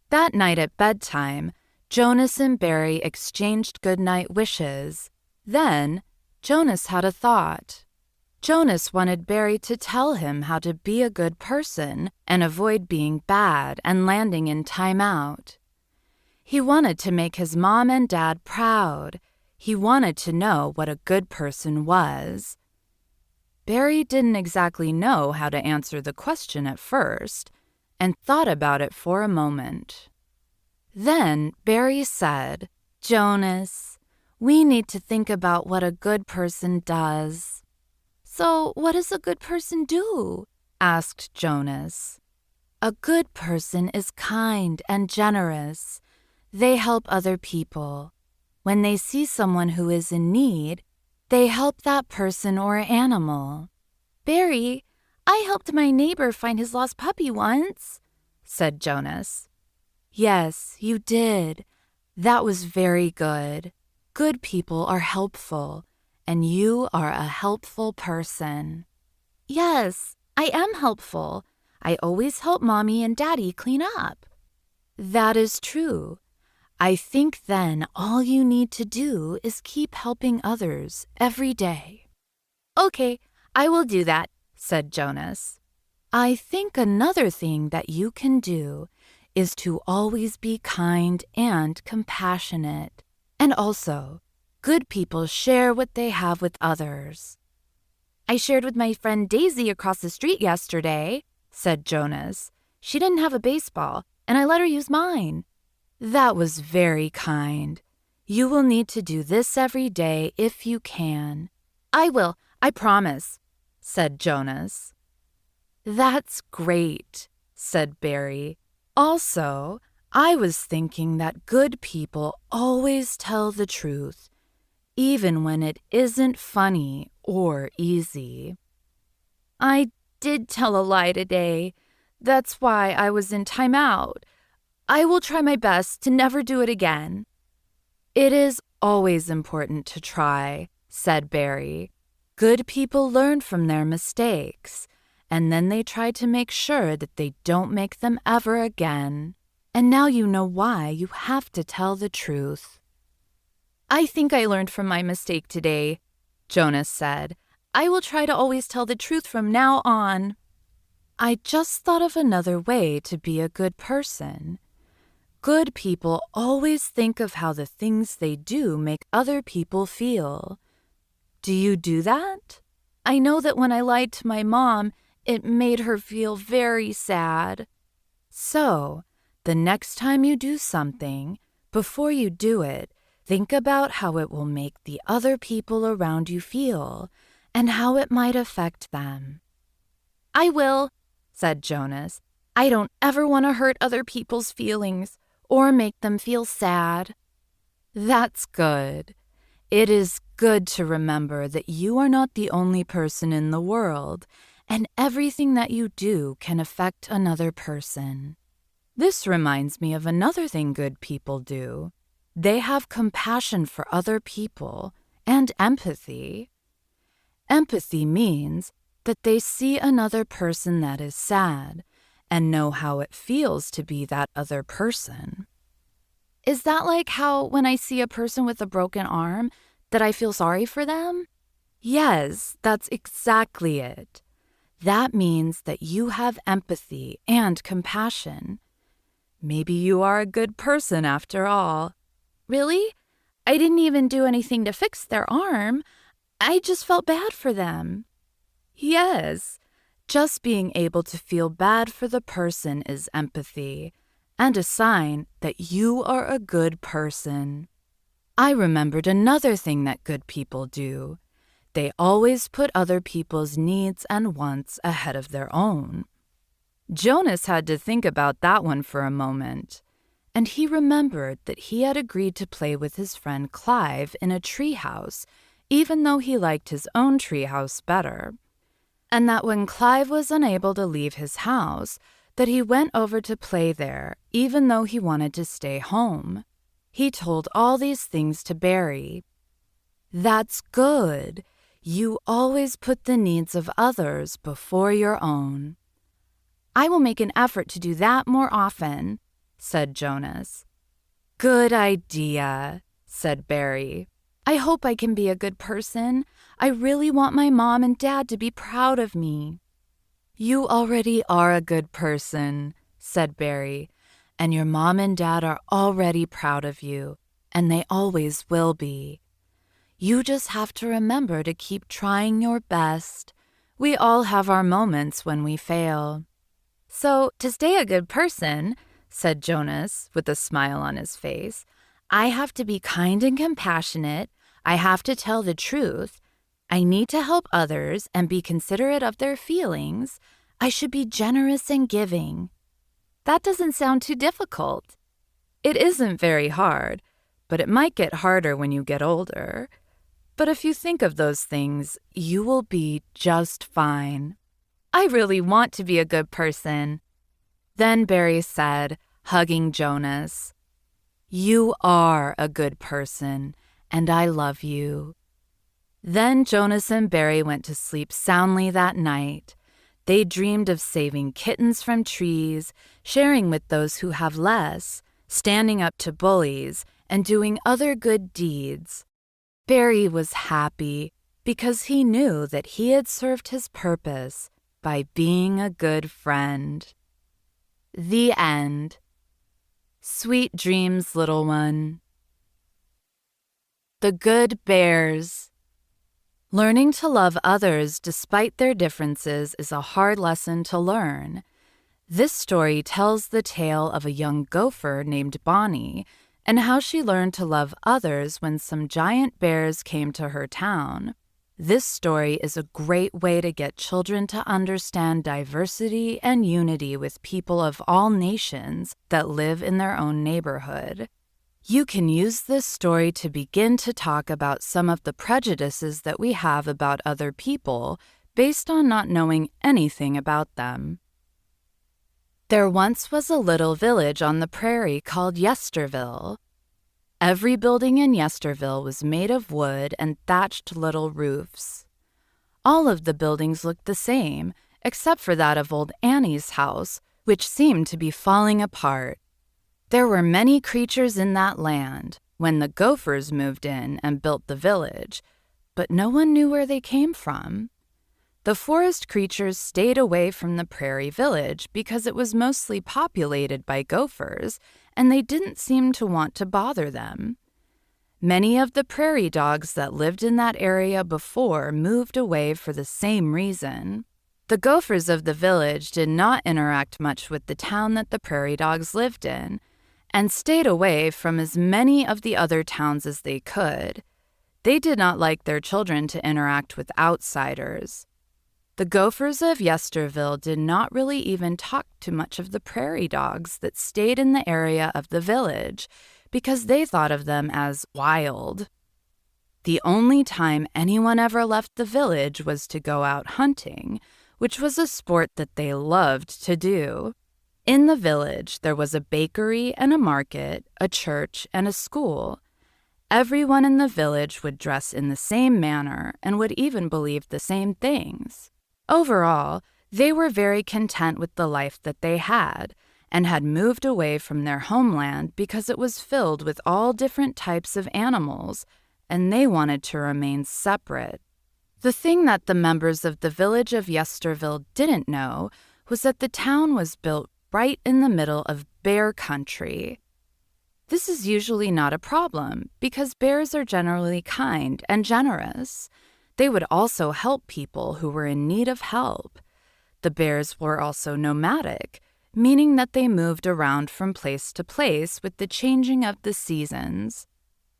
That night at bedtime, Jonas and Barry exchanged goodnight wishes. Then, Jonas had a thought. Jonas wanted Barry to tell him how to be a good person and avoid being bad and landing in timeout. He wanted to make his mom and dad proud. He wanted to know what a good person was. Barry didn't exactly know how to answer the question at first, and thought about it for a moment. Then Barry said, "Jonas, we need to think about what a good person does." "So what does a good person do?" asked Jonas. "A good person is kind and generous. They help other people. When they see someone who is in need, they help that person or animal." "Barry, I helped my neighbor find his lost puppy once," said Jonas. "Yes, you did. That was very good. Good people are helpful, and you are a helpful person." "Yes, I am helpful. I always help Mommy and Daddy clean up." "That is true. I think then all you need to do is keep helping others every day." "Okay, I will do that," said Jonas. "I think another thing that you can do is to always be kind and compassionate. And also, good people share what they have with others." "I shared with my friend Daisy across the street yesterday," said Jonas. "She didn't have a baseball, and I let her use mine." "That was very kind. You will need to do this every day if you can." "I will, I promise," said Jonas. "That's great," said Barry. "Also, I was thinking that good people always tell the truth, even when it isn't funny or easy." "I did tell a lie today. That's why I was in timeout. I will try my best to never do it again." "It is always important to try," said Barry. Good people learn from their mistakes, and then they try to make sure that they don't make them ever again. And now you know why you have to tell the truth. I think I learned from my mistake today, Jonas said. I will try to always tell the truth from now on. I just thought of another way to be a good person. Good people always think of how the things they do make other people feel. Do you do that? I know that when I lied to my mom, it made her feel very sad. So, the next time you do something, before you do it, think about how it will make the other people around you feel and how it might affect them. I will, said Jonas. I don't ever want to hurt other people's feelings or make them feel sad. That's good. It is good to remember that you are not the only person in the world, and everything that you do can affect another person. This reminds me of another thing good people do. They have compassion for other people and empathy. Empathy means that they see another person that is sad and know how it feels to be that other person. Is that like how when I see a person with a broken arm, that I feel sorry for them? Yes, that's exactly it. That means that you have empathy and compassion. Maybe you are a good person after all. Really? I didn't even do anything to fix their arm. I just felt bad for them. Yes, just being able to feel bad for the person is empathy, and a sign that you are a good person. I remembered another thing that good people do. They always put other people's needs and wants ahead of their own. Jonas had to think about that one for a moment, and he remembered that he had agreed to play with his friend Clive in a treehouse, even though he liked his own treehouse better. And that when Clive was unable to leave his house, that he went over to play there, even though he wanted to stay home. He told all these things to Barry. That's good. You always put the needs of others before your own. I will make an effort to do that more often, said Jonas. Good idea, said Barry. I hope I can be a good person. I really want my mom and dad to be proud of me. You already are a good person, said Barry, and your mom and dad are already proud of you, and they always will be. You just have to remember to keep trying your best. We all have our moments when we fail. So, to stay a good person, said Jonas with a smile on his face, I have to be kind and compassionate. I have to tell the truth. I need to help others and be considerate of their feelings. I should be generous and giving. That doesn't sound too difficult. It isn't very hard, but it might get harder when you get older. But if you think of those things, you will be just fine. I really want to be a good person. Then Barry said, hugging Jonas, You are a good person, and I love you. Then Jonas and Barry went to sleep soundly that night. They dreamed of saving kittens from trees, sharing with those who have less, standing up to bullies, and doing other good deeds. Barry was happy because he knew that he had served his purpose by being a good friend. The end. Sweet dreams, little one. The Good Bears. Learning to love others despite their differences is a hard lesson to learn. This story tells the tale of a young gopher named Bonnie and how she learned to love others when some giant bears came to her town. This story is a great way to get children to understand diversity and unity with people of all nations that live in their own neighborhood. You can use this story to begin to talk about some of the prejudices that we have about other people based on not knowing anything about them. There once was a little village on the prairie called Yesterville. Every building in Yesterville was made of wood and thatched little roofs. All of the buildings looked the same, except for that of old Annie's house, which seemed to be falling apart. There were many creatures in that land when the gophers moved in and built the village, but no one knew where they came from. The forest creatures stayed away from the prairie village because it was mostly populated by gophers, and they didn't seem to want to bother them. Many of the prairie dogs that lived in that area before moved away for the same reason. The gophers of the village did not interact much with the town that the prairie dogs lived in, and stayed away from as many of the other towns as they could. They did not like their children to interact with outsiders. The gophers of Yesterville did not really even talk to much of the prairie dogs that stayed in the area of the village because they thought of them as wild. The only time anyone ever left the village was to go out hunting, which was a sport that they loved to do. In the village, there was a bakery and a market, a church, and a school. Everyone in the village would dress in the same manner and would even believe the same things. Overall, they were very content with the life that they had and had moved away from their homeland because it was filled with all different types of animals, and they wanted to remain separate. The thing that the members of the village of Yesterville didn't know was that the town was built right in the middle of bear country. This is usually not a problem because bears are generally kind and generous. They would also help people who were in need of help. The bears were also nomadic, meaning that they moved around from place to place with the changing of the seasons.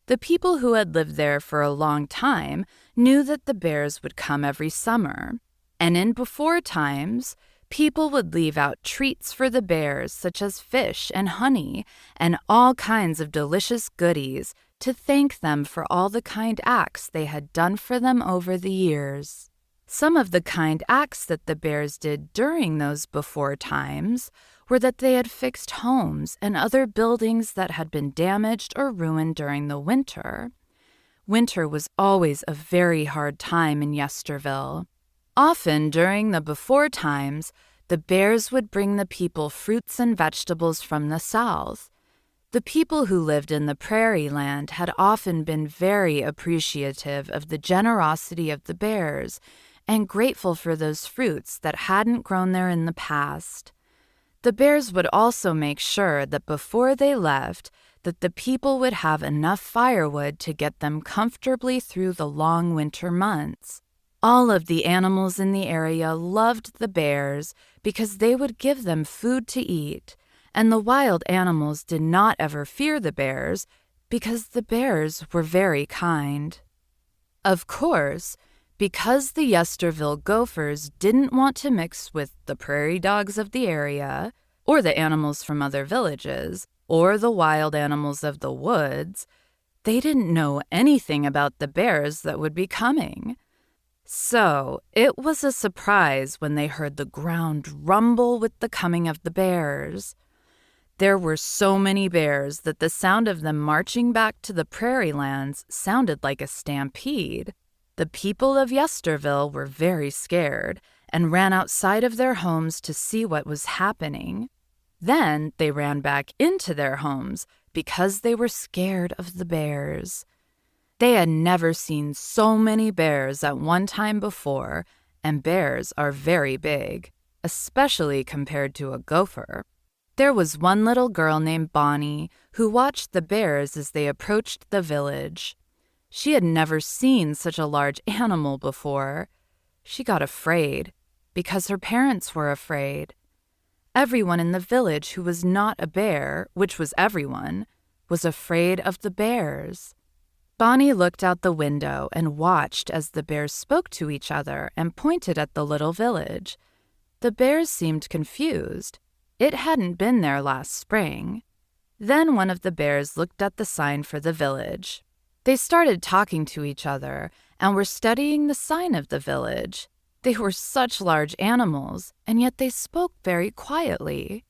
The people who had lived there for a long time knew that the bears would come every summer, and in before times, people would leave out treats for the bears such as fish and honey and all kinds of delicious goodies to thank them for all the kind acts they had done for them over the years. Some of the kind acts that the bears did during those before times were that they had fixed homes and other buildings that had been damaged or ruined during the winter. Winter was always a very hard time in Yesterville. Often during the before times, the bears would bring the people fruits and vegetables from the south. The people who lived in the prairie land had often been very appreciative of the generosity of the bears and grateful for those fruits that hadn't grown there in the past. The bears would also make sure that before they left, that the people would have enough firewood to get them comfortably through the long winter months. All of the animals in the area loved the bears because they would give them food to eat, and the wild animals did not ever fear the bears because the bears were very kind. Of course, because the Yesterville gophers didn't want to mix with the prairie dogs of the area, or the animals from other villages, or the wild animals of the woods, they didn't know anything about the bears that would be coming. So it was a surprise when they heard the ground rumble with the coming of the bears. There were so many bears that the sound of them marching back to the prairie lands sounded like a stampede. The people of Yesterville were very scared and ran outside of their homes to see what was happening. Then they ran back into their homes because they were scared of the bears. They had never seen so many bears at one time before, and bears are very big, especially compared to a gopher. There was one little girl named Bonnie who watched the bears as they approached the village. She had never seen such a large animal before. She got afraid because her parents were afraid. Everyone in the village who was not a bear, which was everyone, was afraid of the bears. Bonnie looked out the window and watched as the bears spoke to each other and pointed at the little village. The bears seemed confused. It hadn't been there last spring. Then one of the bears looked at the sign for the village. They started talking to each other and were studying the sign of the village. They were such large animals, and yet they spoke very quietly.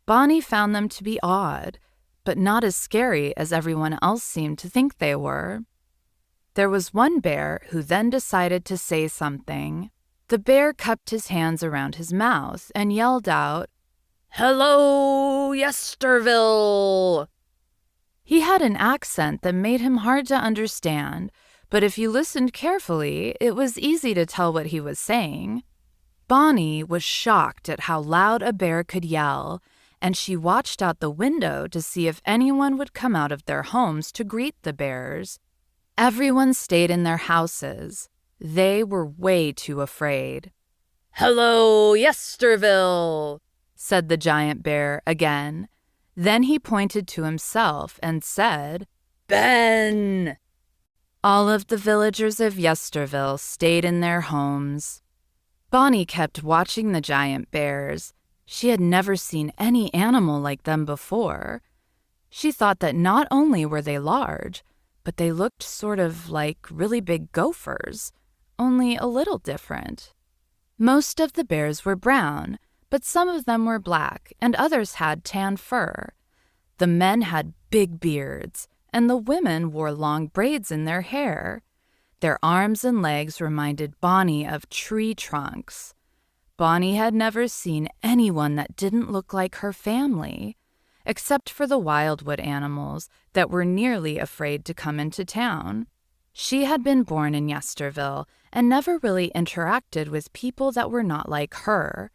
Bonnie found them to be odd, but not as scary as everyone else seemed to think they were. There was one bear who then decided to say something. The bear cupped his hands around his mouth and yelled out, "Hello, Yesterville!" He had an accent that made him hard to understand, but if you listened carefully, it was easy to tell what he was saying. Bonnie was shocked at how loud a bear could yell, and she watched out the window to see if anyone would come out of their homes to greet the bears. Everyone stayed in their houses. They were way too afraid. "Hello, Yesterville!" said the giant bear again. Then he pointed to himself and said, "Ben!" All of the villagers of Yesterville stayed in their homes. Bonnie kept watching the giant bears. She had never seen any animal like them before. She thought that not only were they large, but they looked sort of like really big gophers, only a little different. Most of the bears were brown, but some of them were black and others had tan fur. The men had big beards, and the women wore long braids in their hair. Their arms and legs reminded Bonnie of tree trunks. Bonnie had never seen anyone that didn't look like her family, except for the wildwood animals that were nearly afraid to come into town. She had been born in Yesterville and never really interacted with people that were not like her.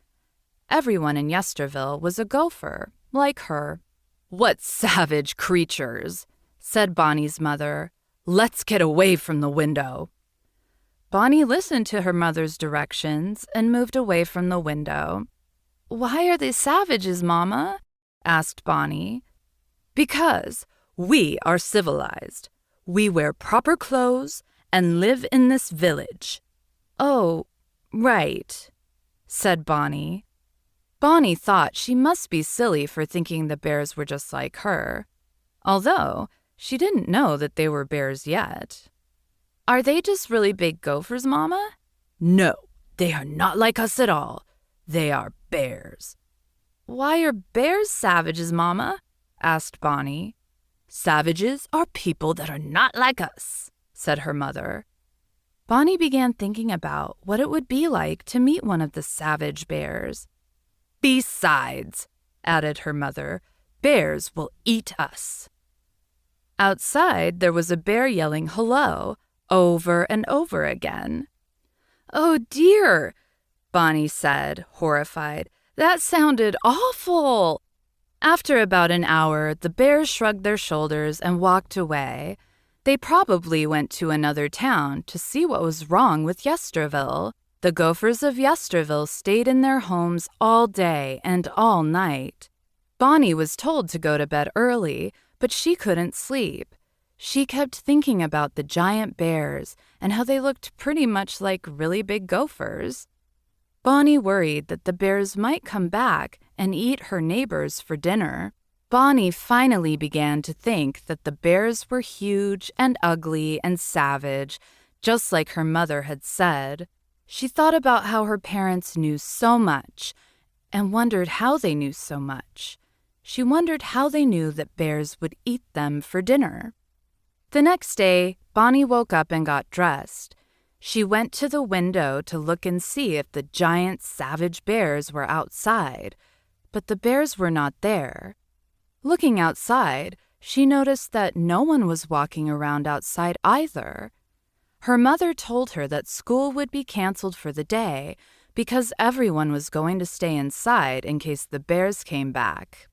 Everyone in Yesterville was a gopher, like her. "What savage creatures!" said Bonnie's mother. "Let's get away from the window." Bonnie listened to her mother's directions and moved away from the window. "Why are they savages, Mama?" asked Bonnie. "Because we are civilized. We wear proper clothes and live in this village." "Oh, right," said Bonnie. Bonnie thought she must be silly for thinking the bears were just like her, although she didn't know that they were bears yet. "Are they just really big gophers, Mama?" "No, they are not like us at all. They are bears." "Why are bears savages, Mama?" asked Bonnie. "Savages are people that are not like us," said her mother. Bonnie began thinking about what it would be like to meet one of the savage bears. "Besides," added her mother, "bears will eat us." Outside, there was a bear yelling hello over and over again. "Oh dear," Bonnie said, horrified. "That sounded awful." After about an hour, the bears shrugged their shoulders and walked away. They probably went to another town to see what was wrong with Yesterville. The gophers of Yesterville stayed in their homes all day and all night. Bonnie was told to go to bed early, but she couldn't sleep. She kept thinking about the giant bears and how they looked pretty much like really big gophers. Bonnie worried that the bears might come back and eat her neighbors for dinner. Bonnie finally began to think that the bears were huge and ugly and savage, just like her mother had said. She thought about how her parents knew so much and wondered how they knew so much. She wondered how they knew that bears would eat them for dinner. The next day, Bonnie woke up and got dressed. She went to the window to look and see if the giant savage bears were outside, but the bears were not there. Looking outside, she noticed that no one was walking around outside either. Her mother told her that school would be canceled for the day because everyone was going to stay inside in case the bears came back.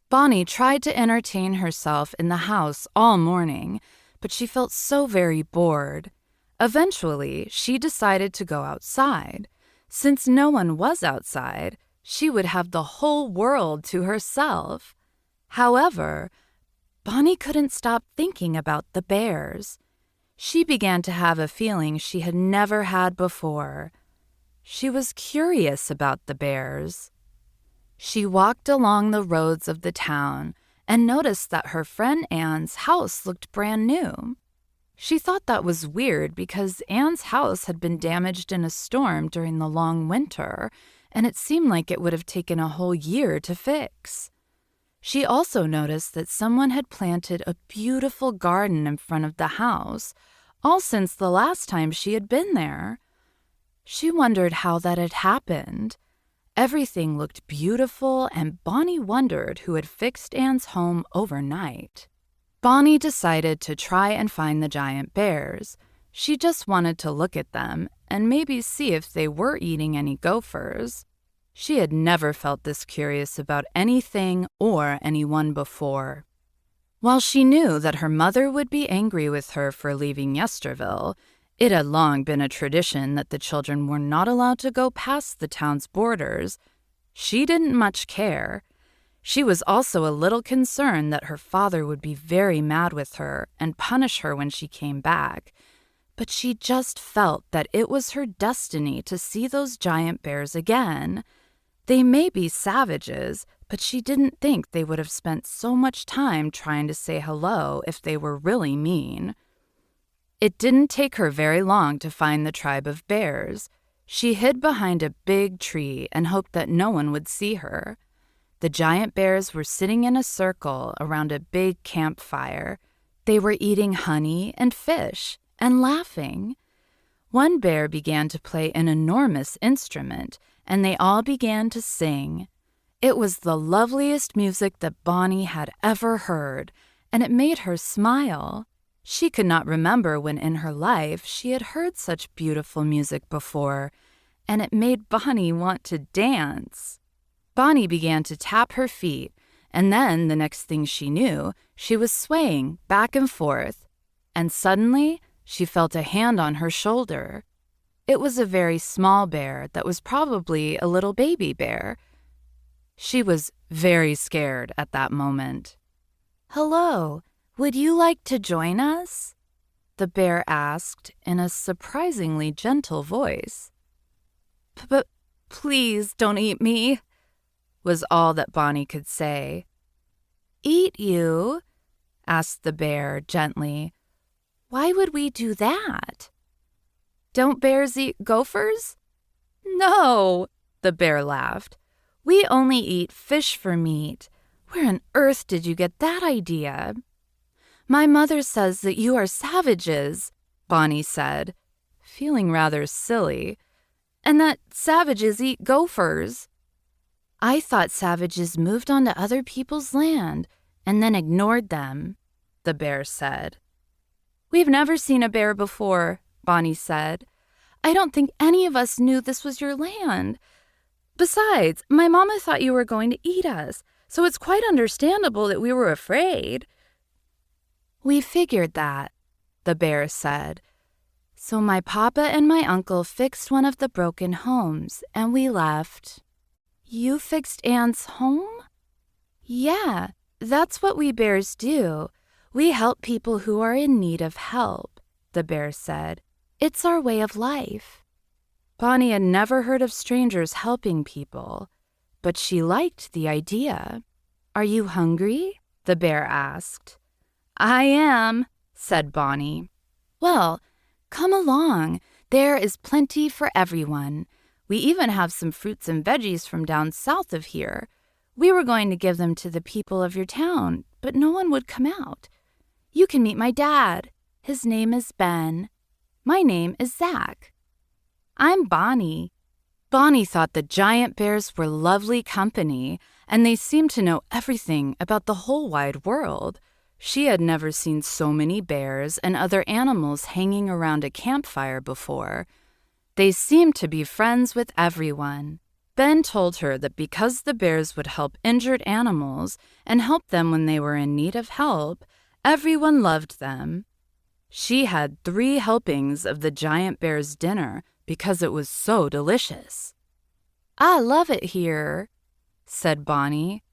Bonnie tried to entertain herself in the house all morning, but she felt so very bored. Eventually, she decided to go outside. Since no one was outside, she would have the whole world to herself. However, Bonnie couldn't stop thinking about the bears. She began to have a feeling she had never had before. She was curious about the bears. She walked along the roads of the town and noticed that her friend Anne's house looked brand new. She thought that was weird because Anne's house had been damaged in a storm during the long winter, and it seemed like it would have taken a whole year to fix. She also noticed that someone had planted a beautiful garden in front of the house, all since the last time she had been there. She wondered how that had happened. Everything looked beautiful, and Bonnie wondered who had fixed Anne's home overnight. Bonnie decided to try and find the giant bears. She just wanted to look at them and maybe see if they were eating any gophers. She had never felt this curious about anything or anyone before. While she knew that her mother would be angry with her for leaving Yesterville, it had long been a tradition that the children were not allowed to go past the town's borders. She didn't much care. She was also a little concerned that her father would be very mad with her and punish her when she came back. But she just felt that it was her destiny to see those giant bears again. They may be savages, but she didn't think they would have spent so much time trying to say hello if they were really mean. It didn't take her very long to find the tribe of bears. She hid behind a big tree and hoped that no one would see her. The giant bears were sitting in a circle around a big campfire. They were eating honey and fish and laughing. One bear began to play an enormous instrument, and they all began to sing. It was the loveliest music that Bonnie had ever heard, and it made her smile. She could not remember when in her life she had heard such beautiful music before, and it made Bonnie want to dance. Bonnie began to tap her feet, and then the next thing she knew, she was swaying back and forth, and suddenly she felt a hand on her shoulder. It was a very small bear that was probably a little baby bear. She was very scared at that moment. "Hello, would you like to join us?" the bear asked in a surprisingly gentle voice. But please don't eat me," was all that Bonnie could say. "Eat you?" asked the bear gently. "Why would we do that?" "Don't bears eat gophers?" "No," the bear laughed. "We only eat fish for meat. Where on earth did you get that idea?" "My mother says that you are savages," Bonnie said, feeling rather silly, "and that savages eat gophers." "I thought savages moved onto other people's land and then ignored them," the bear said. "We've never seen a bear before," Bonnie said. "I don't think any of us knew this was your land. Besides, my mama thought you were going to eat us, so it's quite understandable that we were afraid." "We figured that," the bear said. "So my papa and my uncle fixed one of the broken homes, and we left." "You fixed Anne's home?" "Yeah, that's what we bears do. We help people who are in need of help," the bear said. "It's our way of life." Bonnie had never heard of strangers helping people, but she liked the idea. "Are you hungry?" the bear asked. "I am," said Bonnie. "Well, come along. There is plenty for everyone. We even have some fruits and veggies from down south of here. We were going to give them to the people of your town, but no one would come out. You can meet my dad. His name is Ben. My name is Zach. I'm Bonnie." Bonnie thought the giant bears were lovely company, and they seemed to know everything about the whole wide world. She had never seen so many bears and other animals hanging around a campfire before. They seemed to be friends with everyone. Ben told her that because the bears would help injured animals and help them when they were in need of help, everyone loved them. She had 3 helpings of the giant bear's dinner because it was so delicious. "I love it here," said Bonnie.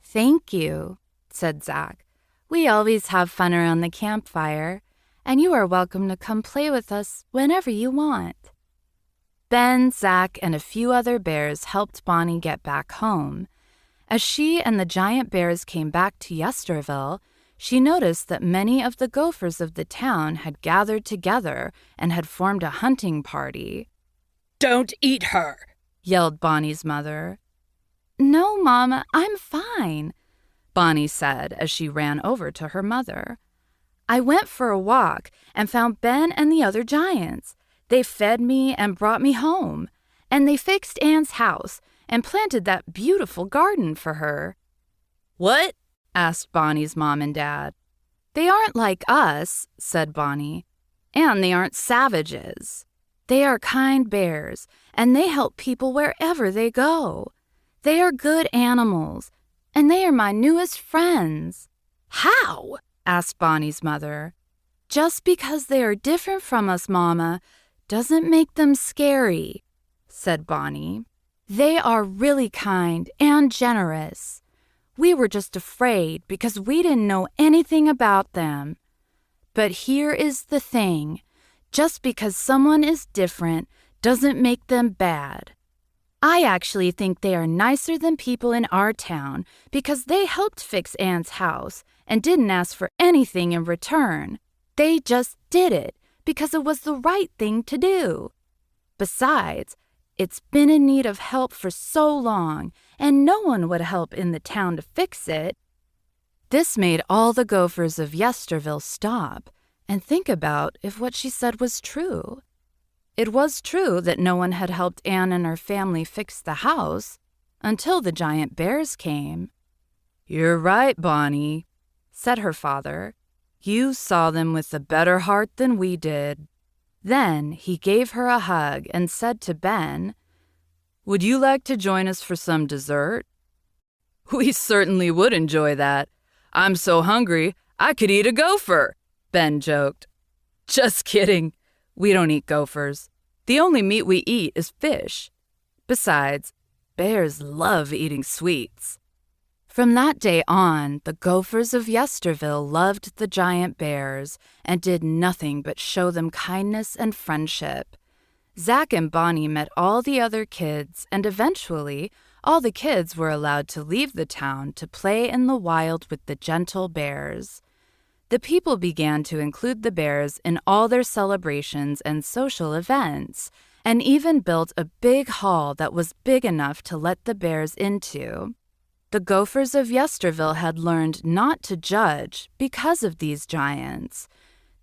"Thank you," said Zach. "We always have fun around the campfire, and you are welcome to come play with us whenever you want." Ben, Zach, and a few other bears helped Bonnie get back home. As she and the giant bears came back to Yesterville, she noticed that many of the gophers of the town had gathered together and had formed a hunting party. "Don't eat her," yelled Bonnie's mother. "No, Mama, I'm fine," Bonnie said as she ran over to her mother. I went for a walk and found Ben and the other giants. They fed me and brought me home. And they fixed Anne's house and planted that beautiful garden for her." What? asked Bonnie's mom and dad. "They aren't like us," said Bonnie. "And they aren't savages. They are kind bears, and they help people wherever they go. They are good animals, and they are my newest friends." How? asked Bonnie's mother. "Just because they are different from us, Mama, doesn't make them scary," said Bonnie. "They are really kind and generous. We were just afraid because we didn't know anything about them. But here is the thing. Just because someone is different doesn't make them bad. I actually think they are nicer than people in our town because they helped fix Anne's house and didn't ask for anything in return. They just did it because it was the right thing to do. Besides, it's been in need of help for so long, and no one would help in the town to fix it." This made all the Gophers of Yesterville stop and think about if what she said was true. It was true that no one had helped Anne and her family fix the house until the giant bears came. "You're right, Bonnie," said her father. "You saw them with a better heart than we did." Then he gave her a hug and said to Ben, "Would you like to join us for some dessert?" "We certainly would enjoy that. I'm so hungry I could eat a gopher," Ben joked. "Just kidding. We don't eat gophers. The only meat we eat is fish. Besides, bears love eating sweets." From that day on, the Gophers of Yesterville loved the giant bears and did nothing but show them kindness and friendship. Zach and Bonnie met all the other kids, and eventually, all the kids were allowed to leave the town to play in the wild with the gentle bears. The people began to include the bears in all their celebrations and social events, and even built a big hall that was big enough to let the bears into. The Gophers of Yesterville had learned not to judge because of these giants.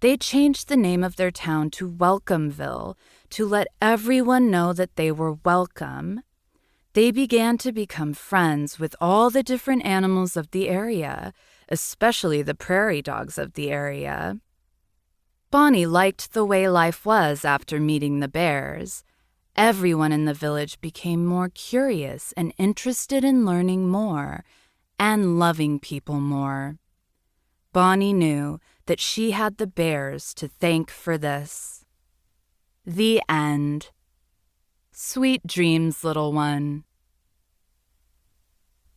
They changed the name of their town to Welcomeville to let everyone know that they were welcome. They began to become friends with all the different animals of the area, especially the prairie dogs of the area. Bonnie liked the way life was after meeting the bears. Everyone in the village became more curious and interested in learning more and loving people more. Bonnie knew that she had the bears to thank for this. The end. Sweet dreams, little one.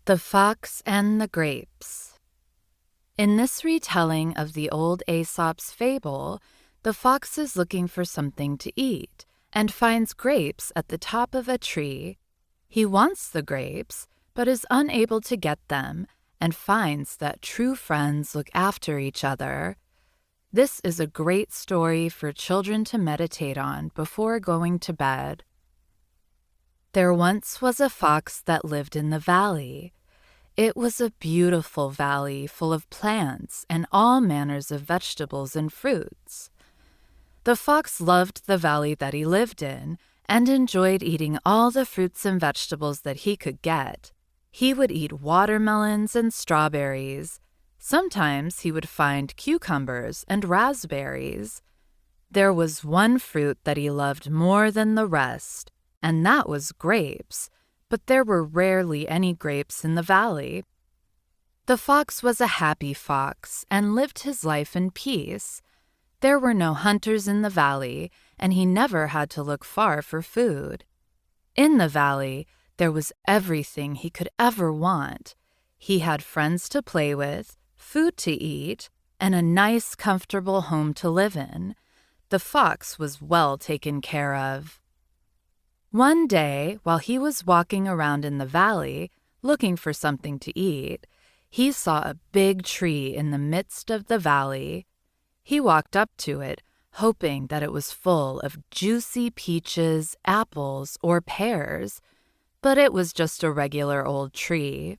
The Fox and the Grapes. In this retelling of the old Aesop's fable, the fox is looking for something to eat and finds grapes at the top of a tree. He wants the grapes, but is unable to get them, and finds that true friends look after each other. This is a great story for children to meditate on before going to bed. There once was a fox that lived in the valley. It was a beautiful valley full of plants and all manners of vegetables and fruits. The fox loved the valley that he lived in and enjoyed eating all the fruits and vegetables that he could get. He would eat watermelons and strawberries. Sometimes he would find cucumbers and raspberries. There was one fruit that he loved more than the rest, and that was grapes, but there were rarely any grapes in the valley. The fox was a happy fox and lived his life in peace. There were no hunters in the valley, and he never had to look far for food. In the valley, there was everything he could ever want. He had friends to play with, food to eat, and a nice, comfortable home to live in. The fox was well taken care of. One day, while he was walking around in the valley, looking for something to eat, he saw a big tree in the midst of the valley. He walked up to it, hoping that it was full of juicy peaches, apples, or pears, but it was just a regular old tree.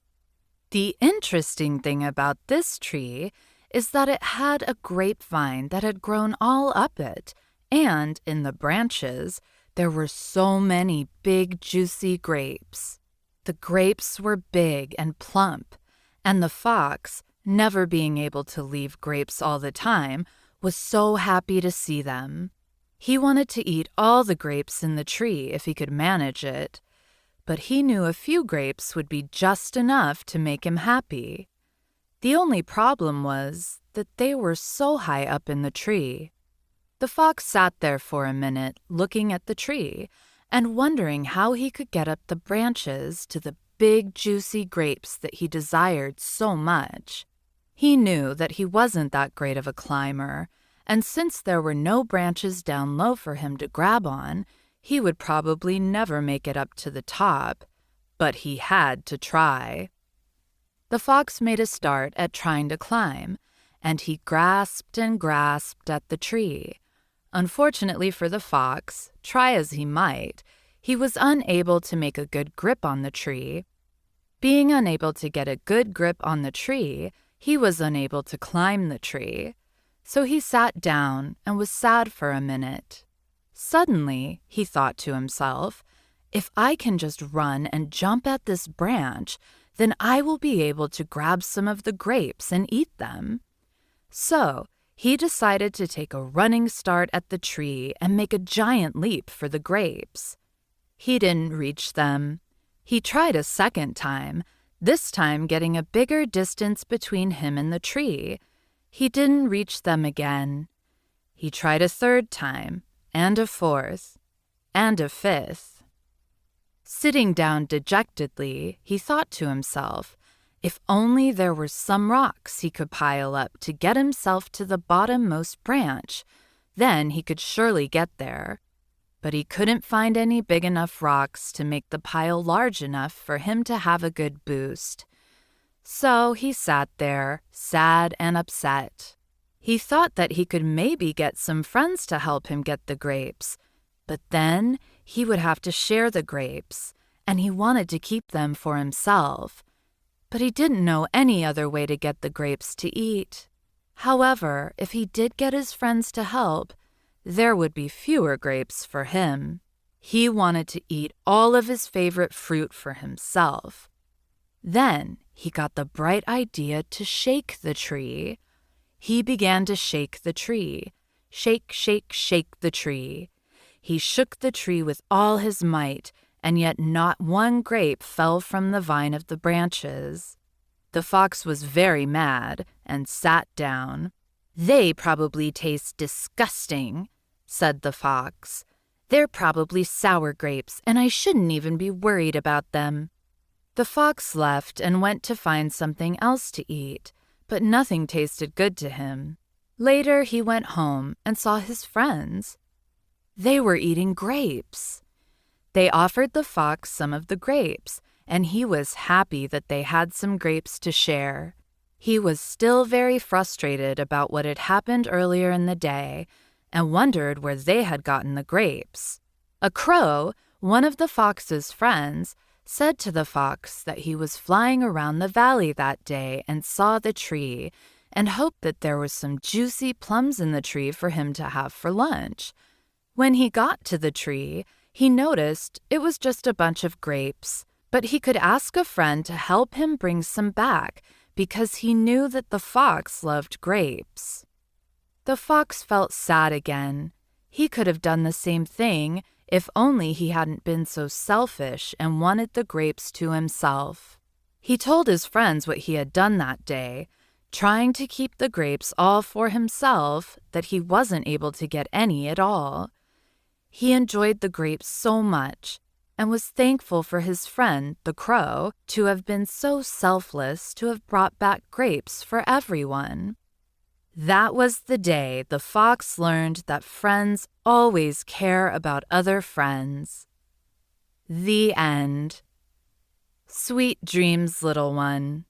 The interesting thing about this tree is that it had a grapevine that had grown all up it, and in the branches, there were so many big, juicy grapes. The grapes were big and plump, and the fox, never being able to leave grapes all the time, was so happy to see them. He wanted to eat all the grapes in the tree if he could manage it, but he knew a few grapes would be just enough to make him happy. The only problem was that they were so high up in the tree. The fox sat there for a minute, looking at the tree and wondering how he could get up the branches to the big, juicy grapes that he desired so much. He knew that he wasn't that great of a climber, and since there were no branches down low for him to grab on, he would probably never make it up to the top, but he had to try. The fox made a start at trying to climb, and he grasped and grasped at the tree. Unfortunately for the fox, try as he might, he was unable to make a good grip on the tree. Being unable to get a good grip on the tree, he was unable to climb the tree. So he sat down and was sad for a minute. Suddenly, he thought to himself, if I can just run and jump at this branch, then I will be able to grab some of the grapes and eat them. So he decided to take a running start at the tree and make a giant leap for the grapes. He didn't reach them. He tried a second time, this time getting a bigger distance between him and the tree. He didn't reach them again. He tried a third time, and a fourth, and a fifth. Sitting down dejectedly, he thought to himself, if only there were some rocks he could pile up to get himself to the bottommost branch, then he could surely get there. But he couldn't find any big enough rocks to make the pile large enough for him to have a good boost. So he sat there, sad and upset. He thought that he could maybe get some friends to help him get the grapes, but then he would have to share the grapes, and he wanted to keep them for himself. But he didn't know any other way to get the grapes to eat. However, if he did get his friends to help, there would be fewer grapes for him. He wanted to eat all of his favorite fruit for himself. Then he got the bright idea to shake the tree. He began to shake the tree. Shake, shake, shake the tree. He shook the tree with all his might, and yet not one grape fell from the vine of the branches. The fox was very mad and sat down. "They probably taste disgusting," said the fox. "They're probably sour grapes, and I shouldn't even be worried about them." The fox left and went to find something else to eat, but nothing tasted good to him. Later, he went home and saw his friends. They were eating grapes. They offered the fox some of the grapes, and he was happy that they had some grapes to share. He was still very frustrated about what had happened earlier in the day and wondered where they had gotten the grapes. A crow, one of the fox's friends, said to the fox that he was flying around the valley that day and saw the tree and hoped that there was some juicy plums in the tree for him to have for lunch. When he got to the tree, he noticed it was just a bunch of grapes, but he could ask a friend to help him bring some back because he knew that the fox loved grapes. The fox felt sad again. He could have done the same thing if only he hadn't been so selfish and wanted the grapes to himself. He told his friends what he had done that day, trying to keep the grapes all for himself, that he wasn't able to get any at all. He enjoyed the grapes so much and was thankful for his friend, the crow, to have been so selfless to have brought back grapes for everyone. That was the day the fox learned that friends always care about other friends. The end. Sweet dreams, little one.